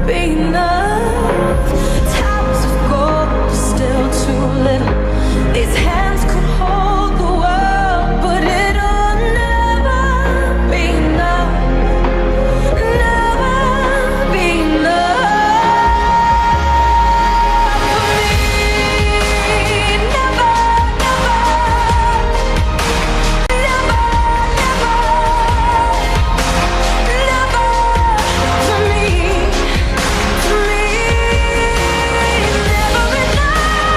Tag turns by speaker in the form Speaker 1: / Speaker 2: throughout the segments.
Speaker 1: be enough. Towers of gold are still too little. These hands could hold the world, but it'll never be enough. Never be enough for me. Never, never, never, never, never for me. For me, never enough.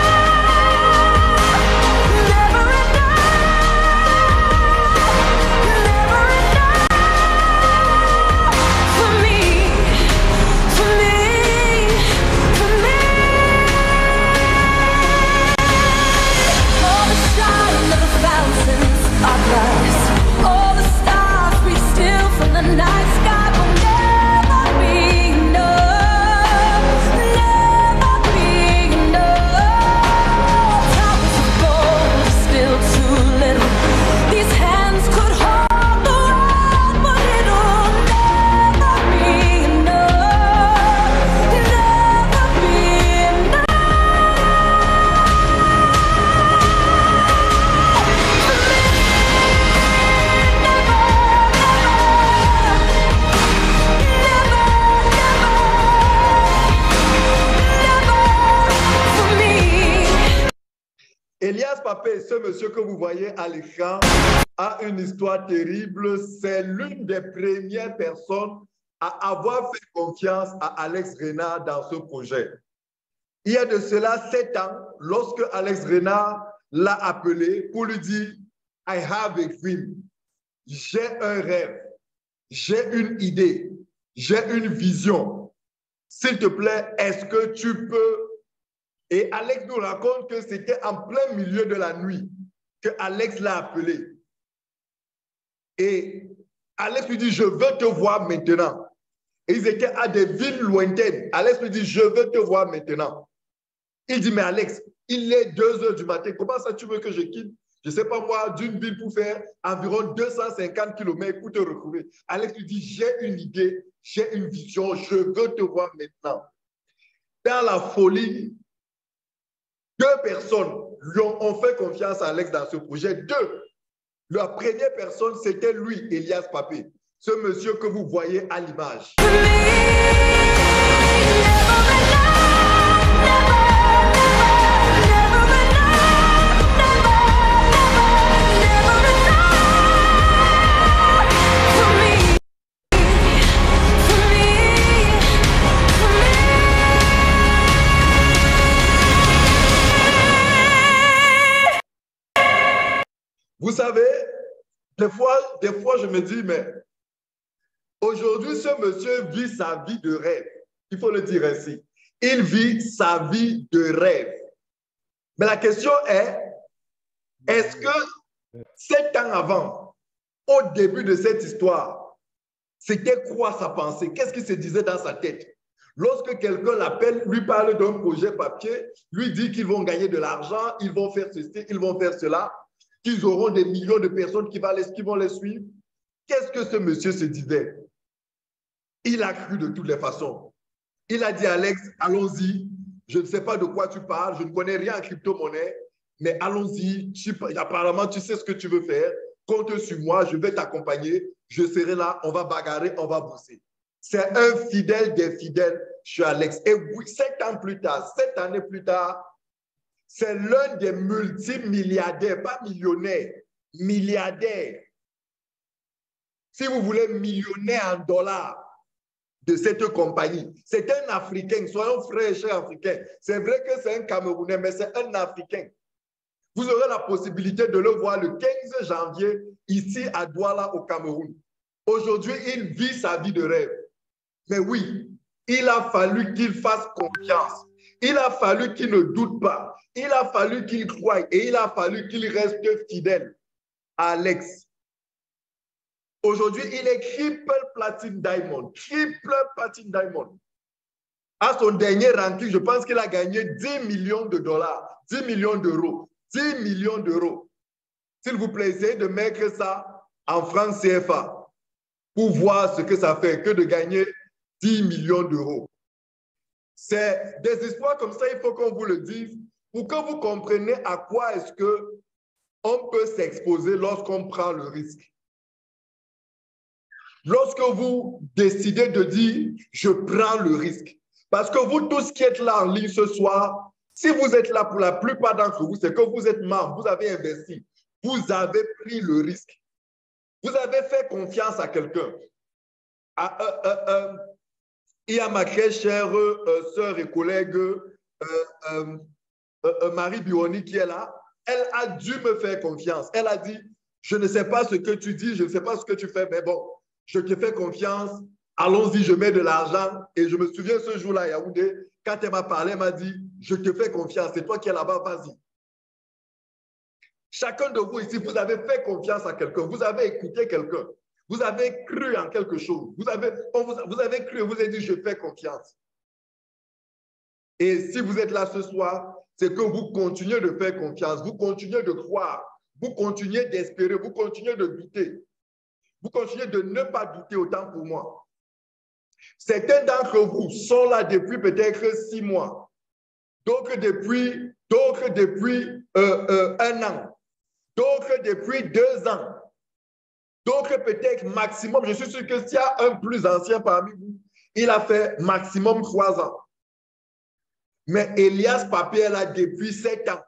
Speaker 1: Never enough. For me, for me, for me. All the shine of the thousands of lights, all the stars we steal from the night sky will never be enough. Never be enough. Towers of gold are still too little. These hands could hold the world, but it'll never be enough. Never be enough.
Speaker 2: Elias Papé, ce monsieur que vous voyez à l'écran, a une histoire terrible. C'est l'une des premières personnes à avoir fait confiance à Alex Renard dans ce projet. Il y a de cela 7 ans, lorsque Alex Renard l'a appelé pour lui dire « I have a dream ». J'ai un rêve, j'ai une idée, j'ai une vision. S'il te plaît, est-ce que tu peux... Et Alex nous raconte que c'était en plein milieu de la nuit que Alex l'a appelé. Et Alex lui dit, je veux te voir maintenant. Et ils étaient à des villes lointaines. Alex lui dit, je veux te voir maintenant. Il dit, mais Alex, il est 2 heures du matin. Comment ça tu veux que je quitte, je ne sais pas moi, d'une ville pour faire environ 250 km pour te retrouver? Alex lui dit, j'ai une idée, j'ai une vision, je veux te voir maintenant. Dans la folie, 2 personnes lui ont fait confiance à Alex dans ce projet. 2. La première personne, c'était lui, Elias Papé, ce monsieur que vous voyez à l'image. Vous savez, des fois, je me dis, mais aujourd'hui, ce monsieur vit sa vie de rêve. Il faut le dire ainsi. Il vit sa vie de rêve. Mais la question est-ce que 7 ans avant, au début de cette histoire, c'était quoi sa pensée? Qu'est-ce qui se disait dans sa tête? Lorsque quelqu'un l'appelle, lui parle d'un projet papier, lui dit qu'ils vont gagner de l'argent, ils vont faire ceci, ils vont faire cela, qu'ils auront des millions de personnes qui vont les suivre. Qu'est-ce que ce monsieur se disait? Il a cru de toutes les façons. Il a dit à Alex, allons-y, je ne sais pas de quoi tu parles, je ne connais rien en crypto-monnaie, mais allons-y, apparemment tu sais ce que tu veux faire, compte sur moi, je vais t'accompagner, je serai là, on va bagarrer, on va bosser. C'est un fidèle des fidèles chez Alex. Et oui, 7 ans plus tard, 7 années plus tard, c'est l'un des multimilliardaires, pas millionnaires, milliardaires. Si vous voulez, millionnaire en dollars de cette compagnie. C'est un Africain, soyons frères et chers Africains. C'est vrai que c'est un Camerounais, mais c'est un Africain. Vous aurez la possibilité de le voir le 15 janvier ici à Douala au Cameroun. Aujourd'hui, il vit sa vie de rêve. Mais oui, il a fallu qu'il fasse confiance. Il a fallu qu'il ne doute pas. Il a fallu qu'il croie et il a fallu qu'il reste fidèle à Alex. Aujourd'hui, il est triple platine diamond. Triple platine diamond. À son dernier ranking, je pense qu'il a gagné 10 millions de dollars, 10 millions d'euros, 10 millions d'euros. S'il vous plaît, essayez de mettre ça en francs CFA pour voir ce que ça fait que de gagner 10 millions d'euros. C'est des histoires comme ça, il faut qu'on vous le dise pour que vous compreniez à quoi est-ce qu'on peut s'exposer lorsqu'on prend le risque. Lorsque vous décidez de dire « je prends le risque », parce que vous tous qui êtes là en ligne ce soir, si vous êtes là pour la plupart d'entre vous, c'est que vous êtes membre, vous avez investi, vous avez pris le risque. Vous avez fait confiance à quelqu'un. Il y a ma très chère sœur et collègue Marie Bioni qui est là. Elle a dû me faire confiance. Elle a dit, je ne sais pas ce que tu dis, je ne sais pas ce que tu fais, mais bon, je te fais confiance. Allons-y, je mets de l'argent. Et je me souviens ce jour-là à Yaoundé, quand elle m'a parlé, elle m'a dit, je te fais confiance, c'est toi qui es là-bas, vas-y. Chacun de vous ici, vous avez fait confiance à quelqu'un, vous avez écouté quelqu'un, vous avez cru en quelque chose, vous avez cru et vous avez dit, je fais confiance. Et si vous êtes là ce soir, c'est que vous continuez de faire confiance, vous continuez de croire, vous continuez d'espérer, vous continuez de douter. Vous continuez de ne pas douter autant pour moi. Certains d'entre vous sont là depuis peut-être 6 mois, d'autres depuis 1 an, d'autres depuis 2 ans, d'autres peut-être maximum. Je suis sûr que s'il y a un plus ancien parmi vous, il a fait maximum 3 ans. Mais Elias Papier est là depuis 7 ans.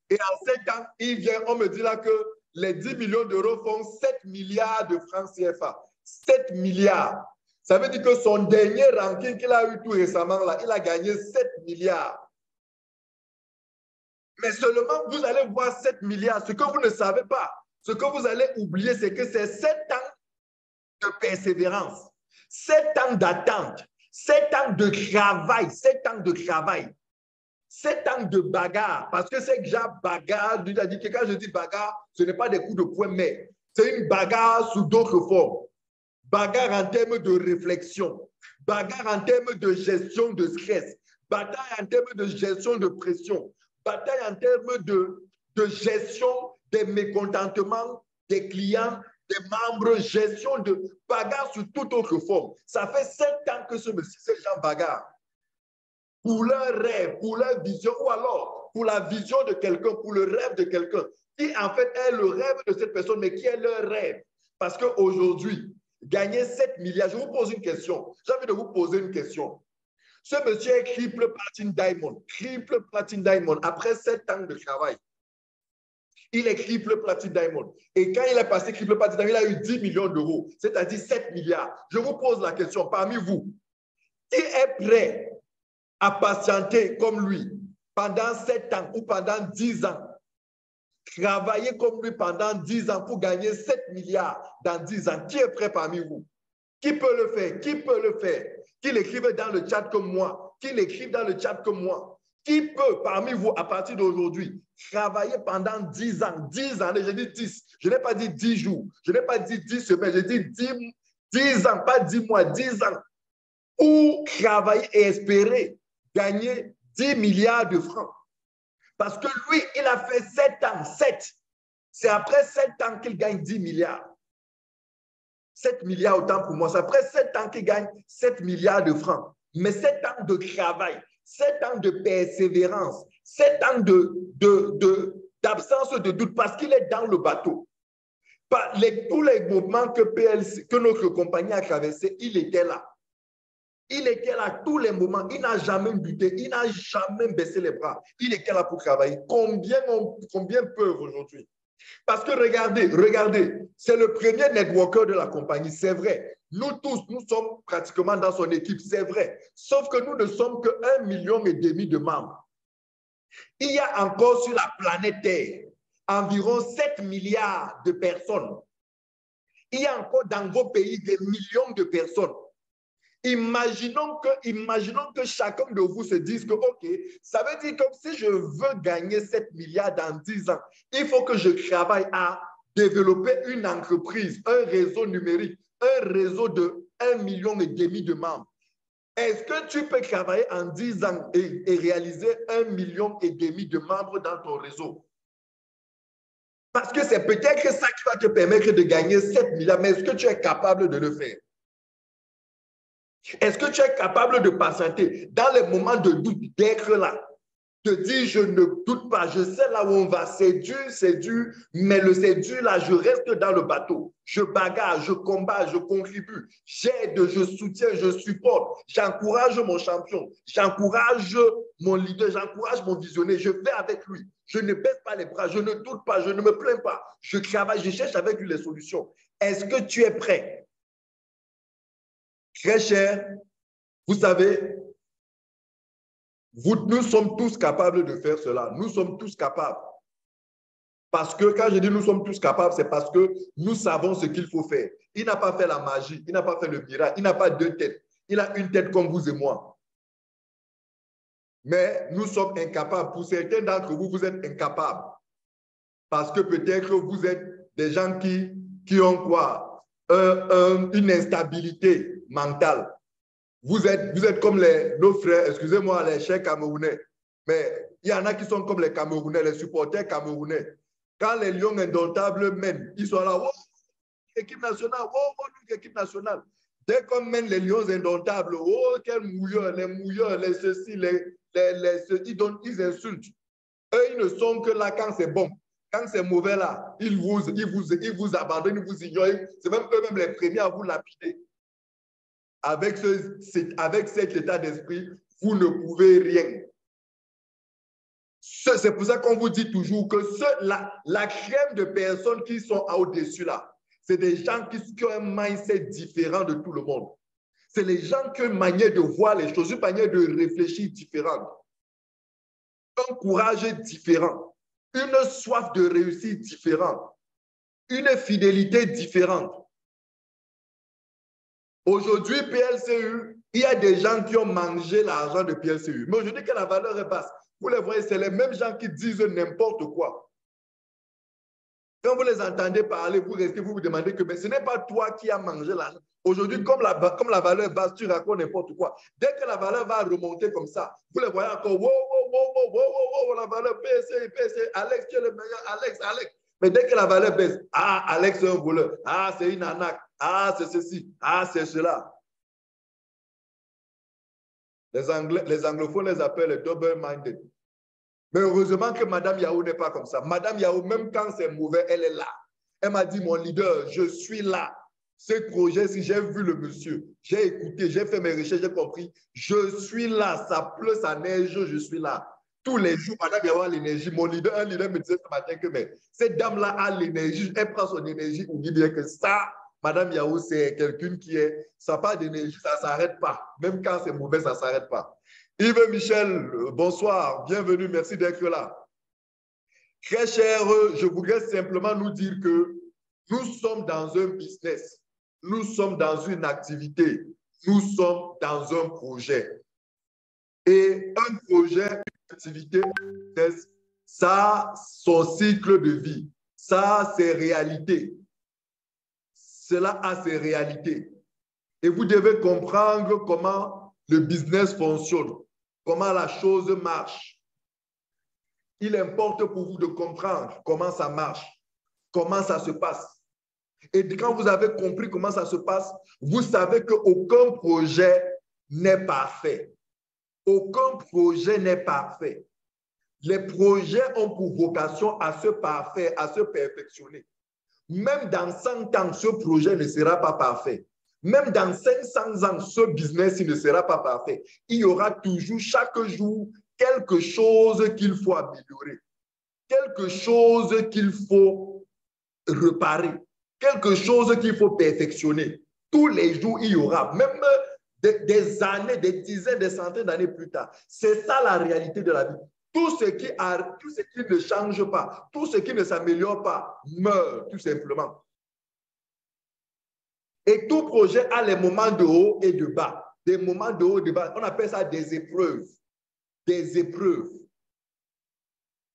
Speaker 2: Et en 7 ans, il vient, on me dit là que les 10 millions d'euros font 7 milliards de francs CFA. 7 milliards. Ça veut dire que son dernier ranking qu'il a eu tout récemment, là, il a gagné 7 milliards. Mais seulement, vous allez voir 7 milliards. Ce que vous ne savez pas, ce que vous allez oublier, c'est que c'est 7 ans de persévérance, 7 ans d'attente, 7 ans de travail, 7 ans de travail. 7 ans de bagarre, parce que c'est déjà bagarre, c'est-à-dire que quand je dis bagarre, ce n'est pas des coups de poing, mais c'est une bagarre sous d'autres formes. Bagarre en termes de réflexion, bagarre en termes de gestion de stress, bataille en termes de gestion de pression, bataille en termes de gestion des mécontentements des clients, des membres, gestion de bagarre sous toute autre forme. Ça fait 7 ans que ces gens bagarrent. Pour leur rêve, pour leur vision, ou alors pour la vision de quelqu'un, pour le rêve de quelqu'un, qui en fait est le rêve de cette personne, mais qui est leur rêve. Parce qu'aujourd'hui, gagner 7 milliards, je vous pose une question. J'ai envie de vous poser une question. Ce monsieur est triple platine diamond, après 7 ans de travail. Il est triple platine diamond. Et quand il est passé triple platine diamond, il a eu 10 millions d'euros, c'est-à-dire 7 milliards. Je vous pose la question, parmi vous, qui est prêt à patienter comme lui pendant 7 ans ou pendant 10 ans, travailler comme lui pendant 10 ans pour gagner 7 milliards dans 10 ans. Qui est prêt parmi vous? Qui peut le faire? Qui peut le faire? Qui l'écrive dans le chat comme moi? Qui l'écrive dans le chat comme moi? Qui peut parmi vous, à partir d'aujourd'hui, travailler pendant 10 ans? 10 ans, je dis 10. Je n'ai pas dit 10 jours. Je n'ai pas dit 10 semaines. Je dis 10 ans, pas 10 mois, 10 ans. Pour travailler et espérer gagner 10 milliards de francs. Parce que lui, il a fait 7 ans, 7. C'est après 7 ans qu'il gagne 10 milliards. 7 milliards autant pour moi. C'est après 7 ans qu'il gagne 7 milliards de francs. Mais 7 ans de travail, 7 ans de persévérance, 7 ans d'absence de doute parce qu'il est dans le bateau. Tous les mouvements que notre compagnie a traversés, il était là. Il était là tous les moments. Il n'a jamais douté. Il n'a jamais baissé les bras. Il était là pour travailler. Combien peuvent aujourd'hui? Parce que regardez, c'est le premier networker de la compagnie. C'est vrai. Nous tous, nous sommes pratiquement dans son équipe. C'est vrai. Sauf que nous ne sommes que 1,5 million de membres. Il y a encore sur la planète Terre environ 7 milliards de personnes. Il y a encore dans vos pays des millions de personnes. Imaginons que chacun de vous se dise que, OK, ça veut dire que si je veux gagner 7 milliards dans 10 ans, il faut que je travaille à développer une entreprise, un réseau numérique, un réseau de 1,5 million de membres. Est-ce que tu peux travailler en 10 ans et réaliser 1,5 million de membres dans ton réseau? Parce que c'est peut-être ça qui va te permettre de gagner 7 milliards, mais est-ce que tu es capable de le faire? Est-ce que tu es capable de patienter dans les moments de doute, d'être là? Te dire, je ne doute pas, je sais là où on va, c'est dur, mais c'est dur là, je reste dans le bateau. Je bagarre, je combats, je contribue, j'aide, je soutiens, je supporte, j'encourage mon champion, j'encourage mon leader, j'encourage mon visionnaire, je fais avec lui. Je ne baisse pas les bras, je ne doute pas, je ne me plains pas. Je travaille, je cherche avec lui les solutions. Est-ce que tu es prêt? Très cher, vous savez, nous sommes tous capables de faire cela. Nous sommes tous capables. Parce que quand je dis nous sommes tous capables, c'est parce que nous savons ce qu'il faut faire. Il n'a pas fait la magie, il n'a pas fait le miracle, il n'a pas deux têtes. Il a une tête comme vous et moi. Mais nous sommes incapables. Pour certains d'entre vous, vous êtes incapables. Parce que peut-être que vous êtes des gens qui ont quoi? Une instabilité mentale. Vous êtes comme nos frères, excusez-moi, les chers Camerounais. Mais il y en a qui sont comme les Camerounais, les supporters camerounais. Quand les Lions indomptables mènent, ils sont là, oh, équipe nationale, oh, équipe nationale. Dès qu'on mène les Lions indomptables, oh, quel mouilleur, les ceci, ils insultent. Eux, ils ne sont que là quand c'est bon. Quand c'est mauvais là, ils vous abandonnent, ils vous ignorent. C'est même eux-mêmes les premiers à vous lapider. Avec cet état d'esprit, vous ne pouvez rien. C'est pour ça qu'on vous dit toujours que la crème de personnes qui sont au-dessus là, c'est des gens qui ont un mindset différent de tout le monde. C'est les gens qui ont une manière de voir les choses, une manière de réfléchir différente. Un courage différent, une soif de réussite différente, une fidélité différente. Aujourd'hui, PLCU, il y a des gens qui ont mangé l'argent de PLCU. Mais aujourd'hui, que la valeur est basse. Vous les voyez, c'est les mêmes gens qui disent n'importe quoi. Quand vous les entendez parler, vous restez, vous vous demandez que mais ce n'est pas toi qui as mangé l'argent. Aujourd'hui, comme la valeur est basse, tu racontes n'importe quoi. Dès que la valeur va remonter comme ça, vous les voyez encore, wow, la valeur PLCU, Alex, tu es le meilleur, Alex. Mais dès que la valeur baisse, ah, Alex est un voleur, ah, c'est une arnaque, ah, c'est ceci, ah, c'est cela. Les anglophones les appellent les double-minded. Mais heureusement que Madame Yahoo n'est pas comme ça. Madame Yahoo, même quand c'est mauvais, elle est là. Elle m'a dit, mon leader, je suis là. Ce projet, si j'ai vu le monsieur, j'ai écouté, j'ai fait mes recherches, j'ai compris. Je suis là, ça pleut, ça neige, je suis là. Tous les jours, Madame Yahoo a l'énergie. Un leader me disait ce matin que mais, cette dame-là a l'énergie, elle prend son énergie, on dit bien que ça, Madame Yahoo, c'est quelqu'un qui est, ça n'a pas d'énergie, ça ne s'arrête pas. Même quand c'est mauvais, ça ne s'arrête pas. Yves Michel, bonsoir, bienvenue, merci d'être là. Très cher, je voudrais simplement nous dire que nous sommes dans un business, nous sommes dans une activité, nous sommes dans un projet. Et un projet, une activité, ça a son cycle de vie, ça a ses réalités. Cela a ses réalités. Et vous devez comprendre comment le business fonctionne, comment la chose marche. Il importe pour vous de comprendre comment ça marche, comment ça se passe. Et quand vous avez compris comment ça se passe, vous savez qu'aucun projet n'est parfait. Aucun projet n'est parfait. Les projets ont pour vocation à se parfaire, à se perfectionner. Même dans 100 ans, ce projet ne sera pas parfait. Même dans 500 ans, ce business ne sera pas parfait. Il y aura toujours, chaque jour, quelque chose qu'il faut améliorer, quelque chose qu'il faut réparer, quelque chose qu'il faut perfectionner. Tous les jours, il y aura, même des années, des dizaines, des centaines d'années plus tard. C'est ça la réalité de la vie. Tout ce qui ne change pas, tout ce qui ne s'améliore pas, meurt tout simplement. Et tout projet a les moments de haut et de bas. Des moments de haut et de bas. On appelle ça des épreuves. Des épreuves.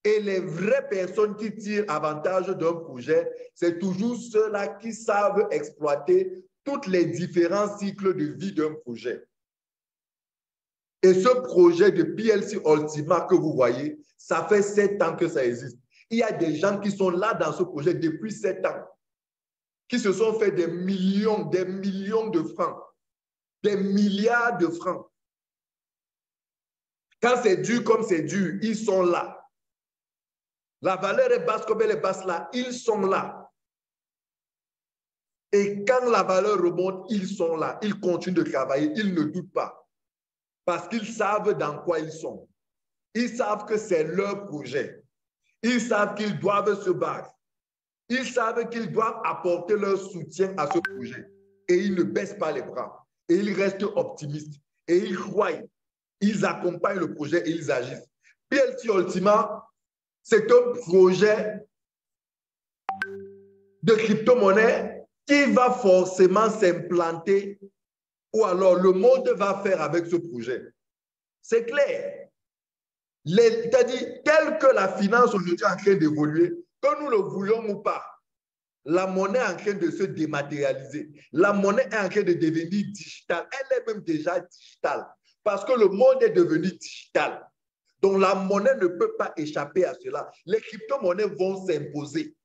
Speaker 2: Et les vraies personnes qui tirent avantage d'un projet, c'est toujours ceux-là qui savent exploiter tous les différents cycles de vie d'un projet. Et ce projet de PLC Ultima que vous voyez, ça fait 7 ans que ça existe. Il y a des gens qui sont là dans ce projet depuis 7 ans, qui se sont fait des millions de francs. des milliards de francs. Quand c'est dur comme c'est dur, ils sont là. La valeur est basse comme elle est basse là, ils sont là. Et quand la valeur remonte, ils sont là. Ils continuent de travailler, ils ne doutent pas. Parce qu'ils savent dans quoi ils sont. Ils savent que c'est leur projet. Ils savent qu'ils doivent se battre. Ils savent qu'ils doivent apporter leur soutien à ce projet. Et ils ne baissent pas les bras. Et ils restent optimistes. Et ils croient. Ils accompagnent le projet et ils agissent. PLC Ultima, c'est un projet de crypto-monnaie qui va forcément s'implanter ou alors le monde va faire avec ce projet. C'est clair. C'est-à-dire, telle que la finance aujourd'hui est en train d'évoluer, que nous le voulions ou pas, la monnaie est en train de se dématérialiser. La monnaie est en train de devenir digitale. Elle est même déjà digitale parce que le monde est devenu digital. Donc, la monnaie ne peut pas échapper à cela. Les crypto-monnaies vont s'imposer.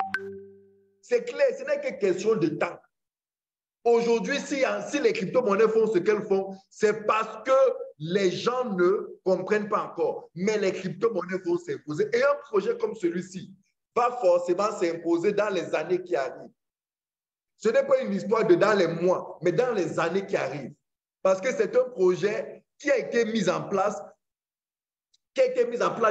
Speaker 2: C'est clair, ce n'est que question de temps. Aujourd'hui, si les crypto-monnaies font ce qu'elles font, c'est parce que les gens ne comprennent pas encore. Mais les crypto-monnaies vont s'imposer. Et un projet comme celui-ci va forcément s'imposer dans les années qui arrivent. Ce n'est pas une histoire de dans les mois, mais dans les années qui arrivent. Parce que c'est un projet qui a été mis en place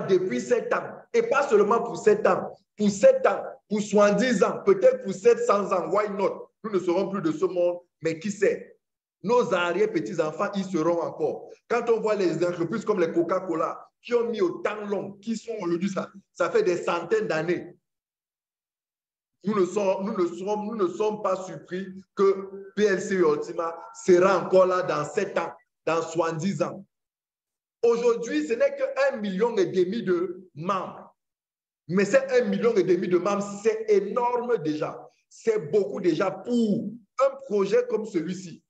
Speaker 2: depuis 7 ans. Et pas seulement pour 7 ans. Pour 7 ans, pour 70 ans, peut-être pour 700 ans. Why not? Nous ne serons plus de ce monde, mais qui sait? Nos arrière-petits-enfants, ils seront encore. Quand on voit les entreprises comme les Coca-Cola, qui ont mis autant long, qui sont aujourd'hui, ça fait des centaines d'années. Nous ne sommes pas surpris que PLC Ultima sera encore là dans 7 ans, dans 70 ans. Aujourd'hui, ce n'est que 1,5 million de membres. Mais ces 1,5 million de membres, c'est énorme déjà. C'est beaucoup déjà pour un projet comme celui-ci.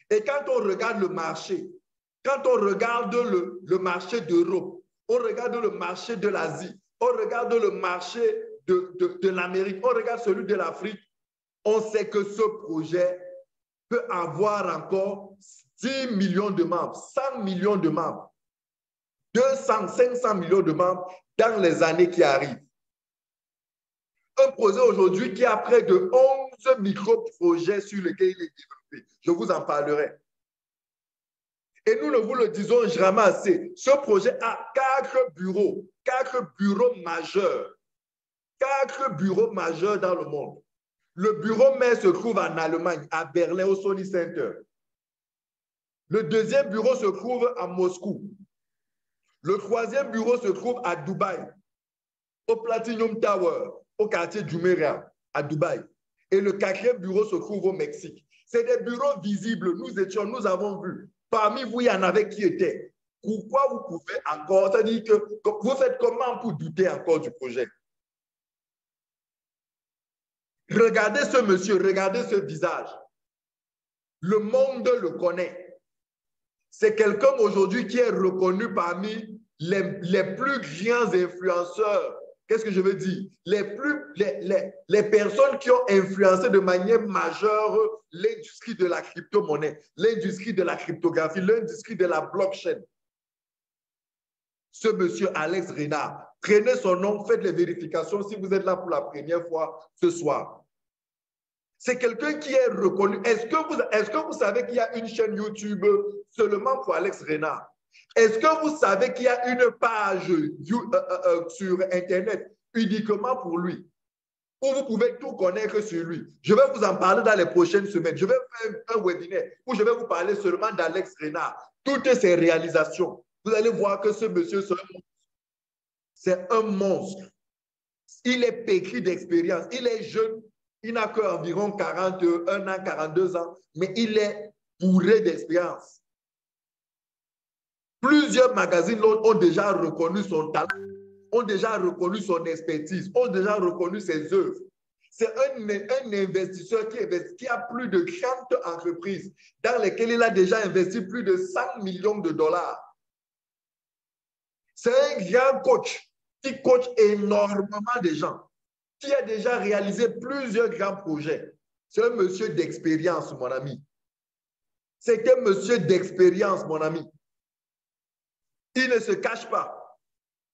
Speaker 2: Et quand on regarde le marché, quand on regarde le marché d'Europe, on regarde le marché de l'Asie, on regarde le marché de l'Amérique, on regarde celui de l'Afrique, on sait que ce projet peut avoir encore 10 millions de membres, 100 millions de membres, 200, 500 millions de membres dans les années qui arrivent. Un projet aujourd'hui qui a près de 11 micro-projets sur lesquels il est développé. Je vous en parlerai. Et nous ne vous le disons jamais assez. Ce projet a 4 bureaux majeurs. 4 bureaux majeurs dans le monde. Le bureau mère se trouve en Allemagne, à Berlin, au Sony Center. Le deuxième bureau se trouve à Moscou. Le troisième bureau se trouve à Dubaï, au Platinum Tower, au quartier Jumeirah, à Dubaï. Et le 4e bureau se trouve au Mexique. C'est des bureaux visibles. Nous avons vu. Parmi vous, il y en avait qui étaient. Pourquoi vous pouvez encore, c'est-à-dire que vous faites comment pour douter encore du projet? Regardez ce monsieur, regardez ce visage. Le monde le connaît. C'est quelqu'un aujourd'hui qui est reconnu parmi les plus grands influenceurs. Qu'est-ce que je veux dire? Les personnes qui ont influencé de manière majeure l'industrie de la crypto-monnaie, l'industrie de la cryptographie, l'industrie de la blockchain. Ce monsieur Alex Renard, prenez son nom, faites les vérifications si vous êtes là pour la première fois ce soir. C'est quelqu'un qui est reconnu. Est-ce que vous savez qu'il y a une chaîne YouTube seulement pour Alex Renard? Est-ce que vous savez qu'il y a une page sur Internet uniquement pour lui, où vous pouvez tout connaître sur lui? Je vais vous en parler dans les prochaines semaines. Je vais faire un webinaire où je vais vous parler seulement d'Alex Renard, toutes ses réalisations. Vous allez voir que ce monsieur, c'est un monstre. Il est pétri d'expérience. Il est jeune. Il n'a qu'environ 41 ans, 42 ans, mais il est bourré d'expérience. Plusieurs magazines ont déjà reconnu son talent, ont déjà reconnu son expertise, ont déjà reconnu ses œuvres. C'est un investisseur qui a plus de 30 entreprises dans lesquelles il a déjà investi plus de 100 millions de dollars. C'est un grand coach qui coach énormément de gens, qui a déjà réalisé plusieurs grands projets. C'est un monsieur d'expérience, mon ami. C'est un monsieur d'expérience, mon ami. Il ne se cache pas.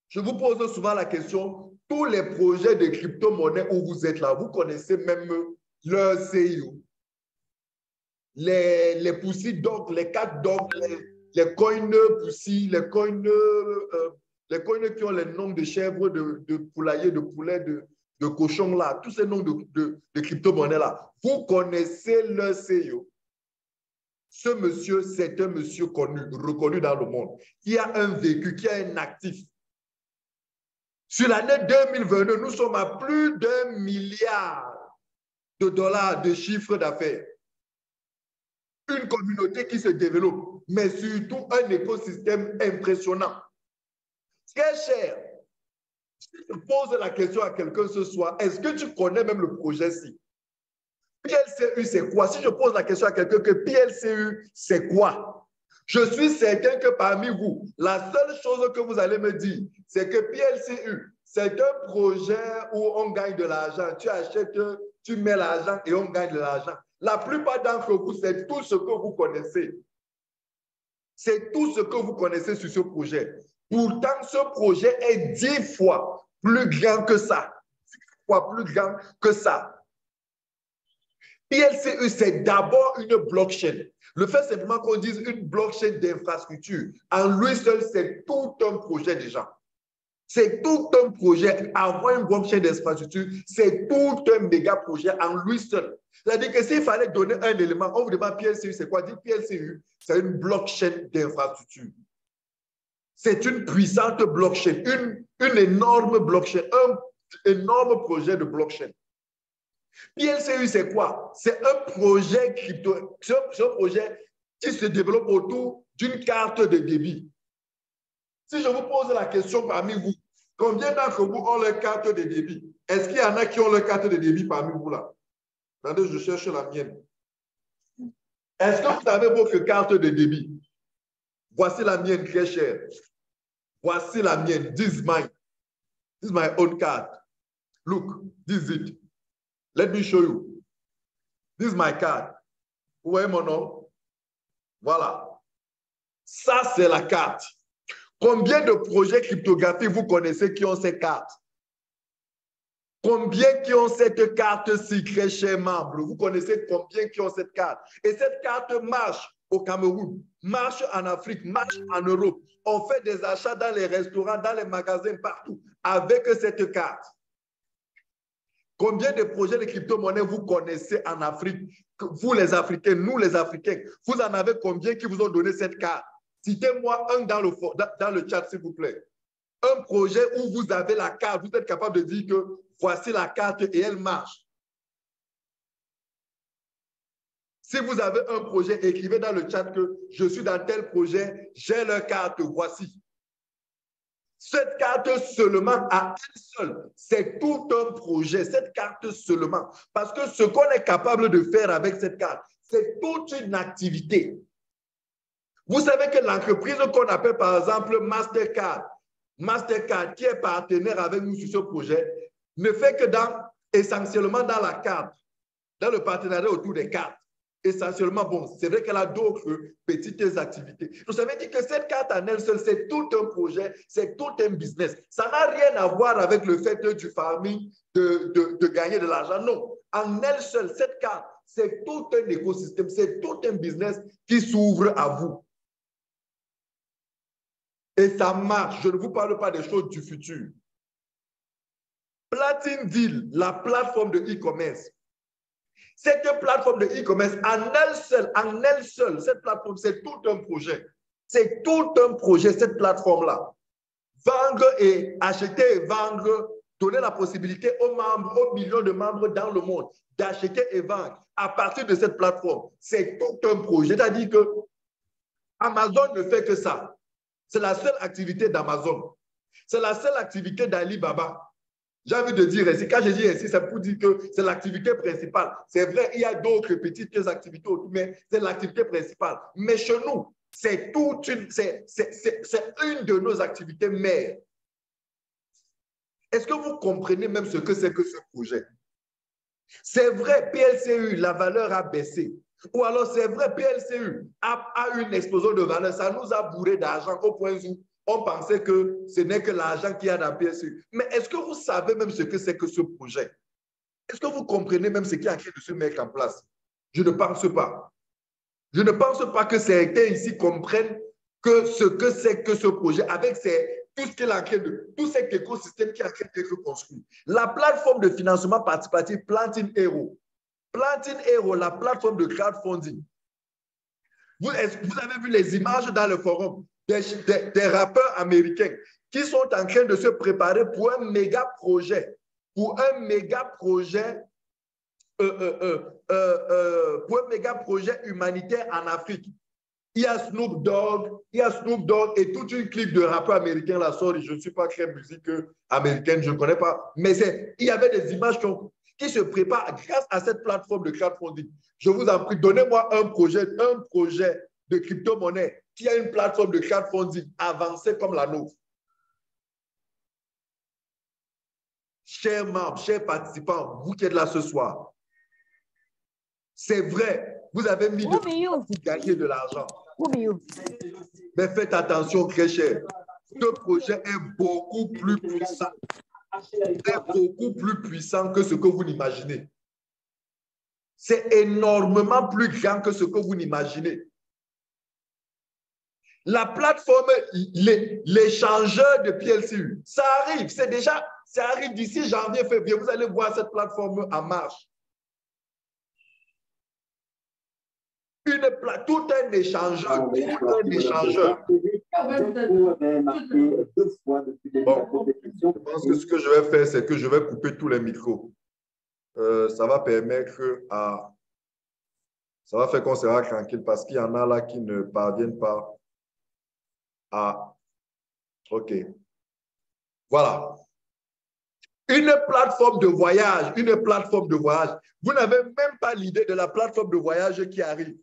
Speaker 2: Je vous pose souvent la question, tous les projets de crypto-monnaie où vous êtes là, vous connaissez même leur CEO. Les poussis donc, les 4 donc, les coins poussis, les coins qui ont les noms de chèvres, de poulaillers, de poulets, de cochons là, tous ces noms de crypto-monnaies là. Vous connaissez leur CEO. Ce monsieur, c'est un monsieur connu, reconnu dans le monde, qui a un vécu, qui a un actif. Sur l'année 2022, nous sommes à plus d'1 milliard de dollars de chiffre d'affaires. Une communauté qui se développe, mais surtout un écosystème impressionnant. Très cher. Si je pose la question à quelqu'un ce soir, est-ce que tu connais même le projet-ci? PLCU, c'est quoi? Si je pose la question à quelqu'un que PLCU, c'est quoi? Je suis certain que parmi vous, la seule chose que vous allez me dire, c'est que PLCU, c'est un projet où on gagne de l'argent. Tu achètes, tu mets l'argent et on gagne de l'argent. La plupart d'entre vous, c'est tout ce que vous connaissez. C'est tout ce que vous connaissez sur ce projet. Pourtant, ce projet est 10 fois plus grand que ça. 10 fois plus grand que ça. PLCE, c'est d'abord une blockchain. Le fait simplement qu'on dise une blockchain d'infrastructure, en lui seul, c'est tout un projet déjà. C'est tout un projet. Avoir une blockchain d'infrastructure, c'est tout un méga projet en lui seul. C'est-à-dire que s'il fallait donner un élément, on vous demande PLCU, c'est quoi? Dire PLCU, c'est une blockchain d'infrastructure. C'est une puissante blockchain, une énorme blockchain, un énorme projet de blockchain. PLCU, c'est quoi? C'est un projet crypto, c'est un projet qui se développe autour d'une carte de débit. Si je vous pose la question parmi vous, combien d'entre vous ont leur carte de débit? Est-ce qu'il y en a qui ont leur carte de débit parmi vous là? Attendez, je cherche la mienne. Est-ce que vous avez votre carte de débit? Voici la mienne très chère. Voici la mienne. This is my own card. Look, this is it. Let me show you. This is my card. Vous voyez mon nom? Voilà. Ça, c'est la carte. Combien de projets cryptographiques vous connaissez qui ont ces cartes? Combien qui ont cette carte-ci, très chers membres? Vous connaissez combien qui ont cette carte? Et cette carte marche au Cameroun, marche en Afrique, marche en Europe. On fait des achats dans les restaurants, dans les magasins, partout, avec cette carte. Combien de projets de crypto-monnaie vous connaissez en Afrique? Vous les Africains, nous les Africains, vous en avez combien qui vous ont donné cette carte? Citez-moi un dans le chat, s'il vous plaît. Un projet où vous avez la carte, vous êtes capable de dire que voici la carte et elle marche. Si vous avez un projet, écrivez dans le chat que je suis dans tel projet, j'ai leur carte, voici. Cette carte seulement à elle seule, c'est tout un projet, cette carte seulement. Parce que ce qu'on est capable de faire avec cette carte, c'est toute une activité. Vous savez que l'entreprise qu'on appelle par exemple Mastercard, qui est partenaire avec nous sur ce projet, ne fait que essentiellement dans la carte, dans le partenariat autour des cartes. Essentiellement, bon, c'est vrai qu'elle a d'autres petites activités. Donc, ça veut dire que cette carte en elle seule, c'est tout un projet, c'est tout un business. Ça n'a rien à voir avec le fait du farming, de gagner de l'argent. Non, en elle seule, cette carte, c'est tout un écosystème, c'est tout un business qui s'ouvre à vous. Et ça marche. Je ne vous parle pas des choses du futur. Platine Deal, la plateforme de e-commerce. Cette plateforme de e-commerce, en elle seule, cette plateforme, c'est tout un projet. C'est tout un projet, cette plateforme-là. Vendre et acheter et vendre, donner la possibilité aux membres, aux millions de membres dans le monde, d'acheter et vendre à partir de cette plateforme. C'est tout un projet. C'est-à-dire que Amazon ne fait que ça. C'est la seule activité d'Amazon. C'est la seule activité d'Alibaba. J'ai envie de dire ainsi, quand je dis ainsi, c'est pour dire que c'est l'activité principale. C'est vrai, il y a d'autres petites activités autour, mais c'est l'activité principale. Mais chez nous, c'est une de nos activités mères. Est-ce que vous comprenez même ce que c'est que ce projet? C'est vrai, PLCU, la valeur a baissé. Ou alors, c'est vrai, PLCU a une explosion de valeur. Ça nous a bourré d'argent au point où on pensait que ce n'est que l'argent qu'il y a dans PLCU. Mais est-ce que vous savez même ce que c'est que ce projet? Est-ce que vous comprenez même ce qui est en train de se mettre en place? Je ne pense pas. Je ne pense pas que certains ici comprennent que ce que c'est que ce projet, avec tout ce qu'il est en train de, tout cet écosystème qui est en train d'être construit. La plateforme de financement participatif Planting Hero. Planting Hero, la plateforme de crowdfunding. Vous avez vu les images dans le forum des rappeurs américains qui sont en train de se préparer pour un méga projet, humanitaire en Afrique. Il y a Snoop Dogg et toute une clique de rappeurs américains là. Sorry, je ne suis pas très musique américaine, je ne connais pas. Mais il y avait des images qui se préparent grâce à cette plateforme de crowdfunding. Je vous en prie, donnez-moi un projet de crypto-monnaie qui a une plateforme de crowdfunding avancée comme la nôtre. Chers membres, chers participants, vous qui êtes là ce soir, c'est vrai, vous avez mis pour gagner de l'argent. Mais faites attention, très cher. Ce projet est beaucoup plus puissant. C'est beaucoup plus puissant que ce que vous n'imaginez. C'est énormément plus grand que ce que vous n'imaginez. La plateforme, l'échangeur de PLCU, ça arrive, ça arrive d'ici janvier, février. Vous allez voir cette plateforme en marche. Tout un échangeur. Bon, je pense que ce que je vais faire, c'est que je vais couper tous les micros. Ça va permettre à... Ça va faire qu'on sera tranquille parce qu'il y en a là qui ne parviennent pas à... OK. Voilà. Une plateforme de voyage. Vous n'avez même pas l'idée de la plateforme de voyage qui arrive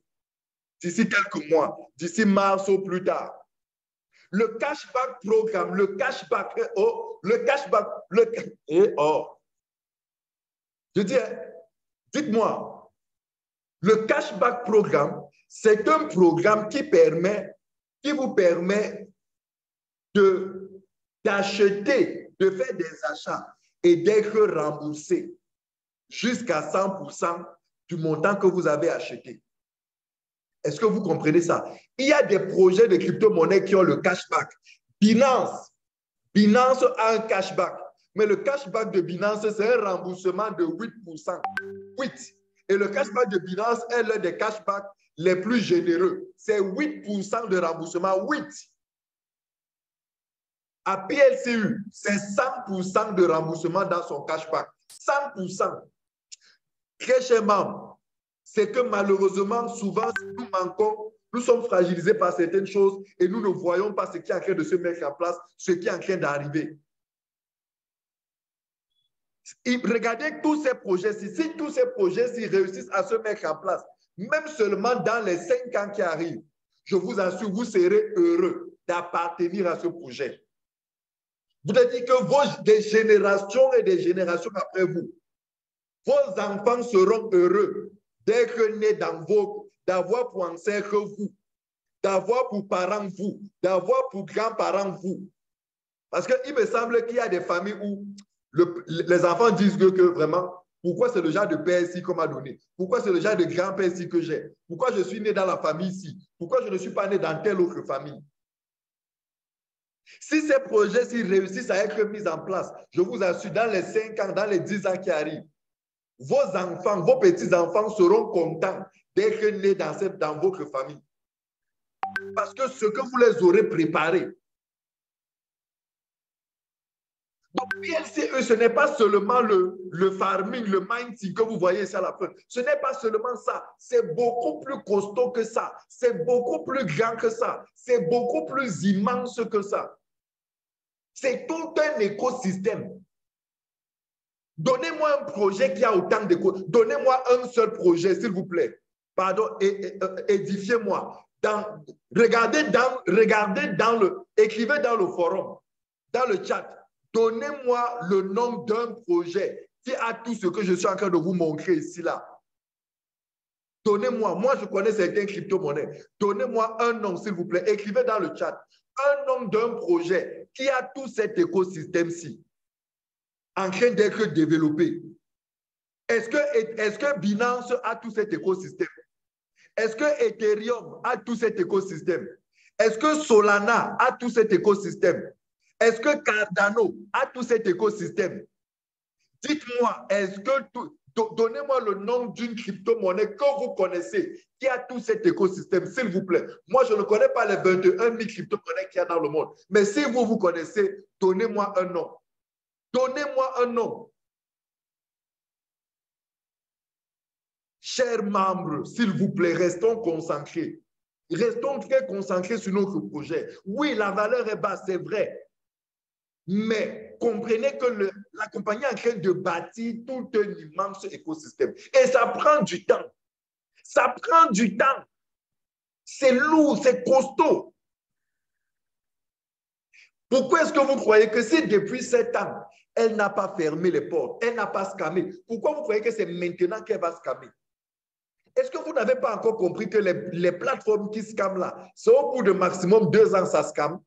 Speaker 2: d'ici quelques mois, d'ici mars ou plus tard. Le cashback programme, Je dis, dites-moi, le cashback programme, c'est un programme qui vous permet d'acheter, de faire des achats et d'être remboursé jusqu'à 100% du montant que vous avez acheté. Est-ce que vous comprenez ça? Il y a des projets de crypto-monnaie qui ont le cashback. Binance a un cashback. Mais le cashback de Binance, c'est un remboursement de 8%. 8. Et le cashback de Binance est l'un des cashbacks les plus généreux. C'est 8% de remboursement. 8. À PLCU, c'est 100% de remboursement dans son cashback. 100%. Très cher membre, c'est que malheureusement, souvent, nous manquons, nous sommes fragilisés par certaines choses et nous ne voyons pas ce qui est en train de se mettre en place, ce qui est en train d'arriver. Regardez tous ces projets-ci. Si tous ces projets-ci réussissent à se mettre en place, même seulement dans les 5 ans qui arrivent, je vous assure, vous serez heureux d'appartenir à ce projet. Vous avez dit que des générations et des générations après vous, vos enfants seront heureux d'être nés d'avoir pour ancêtre vous, d'avoir pour parents vous, d'avoir pour grands-parents vous. Parce qu'il me semble qu'il y a des familles où les enfants disent que vraiment, pourquoi c'est le genre de père ici qu'on m'a donné? Pourquoi c'est le genre de grand-père ici que j'ai? Pourquoi je suis né dans la famille ici? Pourquoi je ne suis pas né dans telle autre famille? Si ces projets-ci réussissent à être mis en place, je vous assure, dans les 5 ans, dans les 10 ans qui arrivent, vos enfants, vos petits-enfants seront contents d'être nés dans votre famille. Parce que ce que vous les aurez préparé. Donc, PLCE, ce n'est pas seulement le farming, le mining que vous voyez ici à la fin. Ce n'est pas seulement ça. C'est beaucoup plus costaud que ça. C'est beaucoup plus grand que ça. C'est beaucoup plus immense que ça. C'est tout un écosystème. Donnez-moi un projet qui a autant d'éco. Donnez-moi un seul projet, s'il vous plaît. Pardon, édifiez-moi. Écrivez dans le forum, dans le chat. Donnez-moi le nom d'un projet qui a tout ce que je suis en train de vous montrer ici, là. Donnez-moi, moi je connais certaines crypto-monnaies. Donnez-moi un nom, s'il vous plaît. Écrivez dans le chat un nom d'un projet qui a tout cet écosystème-ci en train d'être développé. Est-ce que Binance a tout cet écosystème? Est-ce que Ethereum a tout cet écosystème? Est-ce que Solana a tout cet écosystème? Est-ce que Cardano a tout cet écosystème? Dites-moi, est-ce que donnez-moi le nom d'une crypto-monnaie que vous connaissez qui a tout cet écosystème, s'il vous plaît. Moi, je ne connais pas les 21 000 crypto-monnaies qu'il y a dans le monde. Mais si vous connaissez, donnez-moi un nom. Donnez-moi un nom. Chers membres, s'il vous plaît, restons concentrés. Restons très concentrés sur notre projet. Oui, la valeur est basse, c'est vrai. Mais comprenez que la compagnie est en train de bâtir tout un immense écosystème. Et ça prend du temps. Ça prend du temps. C'est lourd, c'est costaud. Pourquoi est-ce que vous croyez que si depuis 7 ans, elle n'a pas fermé les portes, elle n'a pas scammé, pourquoi vous croyez que c'est maintenant qu'elle va scammer? Est-ce que vous n'avez pas encore compris que les plateformes qui scamment là, c'est au bout de maximum 2 ans, ça scamme?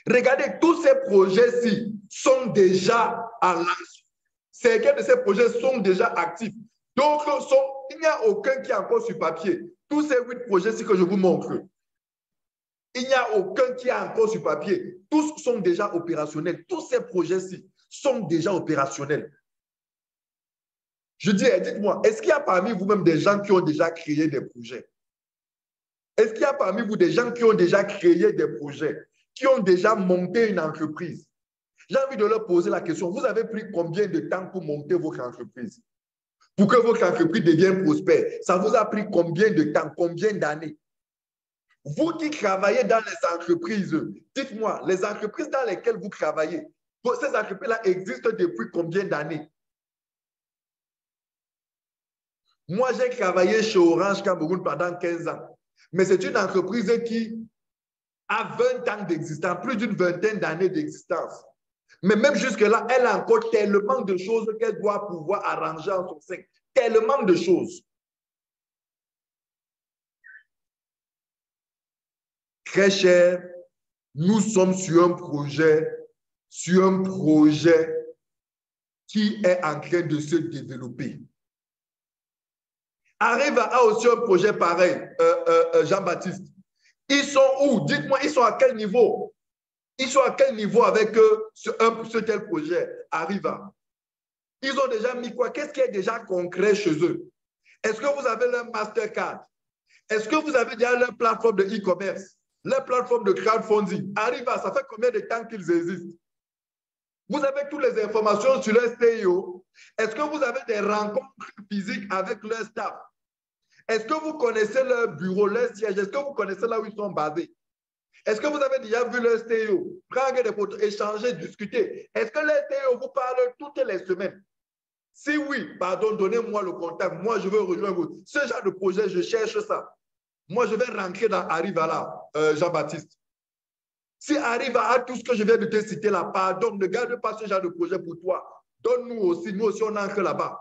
Speaker 2: Regardez, tous ces projets-ci sont déjà en lancement. Certains de ces projets sont déjà actifs. D'autres sont, il n'y a aucun qui est encore sur papier. Tous ces 8 projets-ci que je vous montre, il n'y a aucun qui est encore sur papier. Tous sont déjà opérationnels. Tous ces projets-ci sont déjà opérationnels. Je dis, dites-moi, est-ce qu'il y a parmi vous-même des gens qui ont déjà créé des projets? Est-ce qu'il y a parmi vous des gens qui ont déjà créé des projets, qui ont déjà monté une entreprise? J'ai envie de leur poser la question, vous avez pris combien de temps pour monter votre entreprise? Pour que votre entreprise devienne prospère, ça vous a pris combien de temps, combien d'années? Vous qui travaillez dans les entreprises, dites-moi, les entreprises dans lesquelles vous travaillez, ces entreprises-là existent depuis combien d'années? Moi, j'ai travaillé chez Orange Cameroun pendant 15 ans. Mais c'est une entreprise qui a 20 ans d'existence, plus d'une vingtaine d'années d'existence. Mais même jusque-là, elle a encore tellement de choses qu'elle doit pouvoir arranger en son sein. Tellement de choses. Très cher, nous sommes sur un projet qui est en train de se développer. Arrive à aussi un projet pareil, Jean-Baptiste. Ils sont où? Dites-moi, ils sont à quel niveau? Ils sont à quel niveau avec ce tel projet? Arriva. Ils ont déjà mis quoi? Qu'est-ce qui est déjà concret chez eux? Est-ce que vous avez leur Mastercard? Est-ce que vous avez déjà leur plateforme de e-commerce? Leur plateforme de crowdfunding? Arriva, ça fait combien de temps qu'ils existent? Vous avez toutes les informations sur leur CEO. Est-ce que vous avez des rencontres physiques avec leur staff? Est-ce que vous connaissez leur bureau, leur siège? Est-ce que vous connaissez là où ils sont basés? Est-ce que vous avez déjà vu leur CEO? Prendre des photos, échanger, discuter. Est-ce que leur CEO vous parle toutes les semaines? Si oui, pardon, donnez-moi le contact. Moi, je veux rejoindre ce genre de projet, je cherche ça. Moi, je vais rentrer dans Arriva là, Jean-Baptiste. Si Arriva a tout ce que je viens de te citer là, pardon, ne garde pas ce genre de projet pour toi. Donne-nous aussi, nous aussi, on entre là-bas.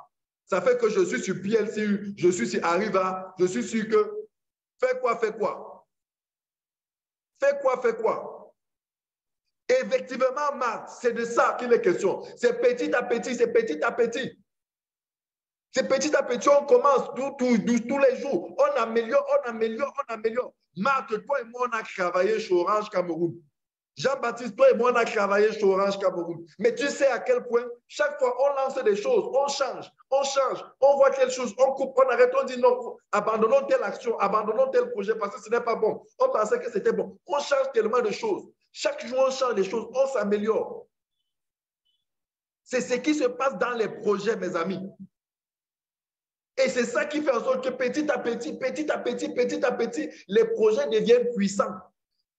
Speaker 2: Ça fait que je suis sur PLC, je suis sur Arriva, je suis sûr que fais quoi, fais quoi. Fais quoi, fais quoi. Effectivement, Marc, c'est de ça qu'il est question. C'est petit à petit, c'est petit à petit. C'est petit à petit, on commence tous les jours. On améliore, on améliore, on améliore. Marc, toi et moi, on a travaillé chez Orange Cameroun. Jean-Baptiste, toi et moi, on a travaillé chez Orange Cameroun. Mais tu sais à quel point, chaque fois, on lance des choses, on change, on voit quelque chose, on coupe, on arrête, on dit non, abandonnons telle action, abandonnons tel projet parce que ce n'est pas bon. On pensait que c'était bon. On change tellement de choses. Chaque jour, on change des choses, on s'améliore. C'est ce qui se passe dans les projets, mes amis. Et c'est ça qui fait en sorte que petit à petit, les projets deviennent puissants.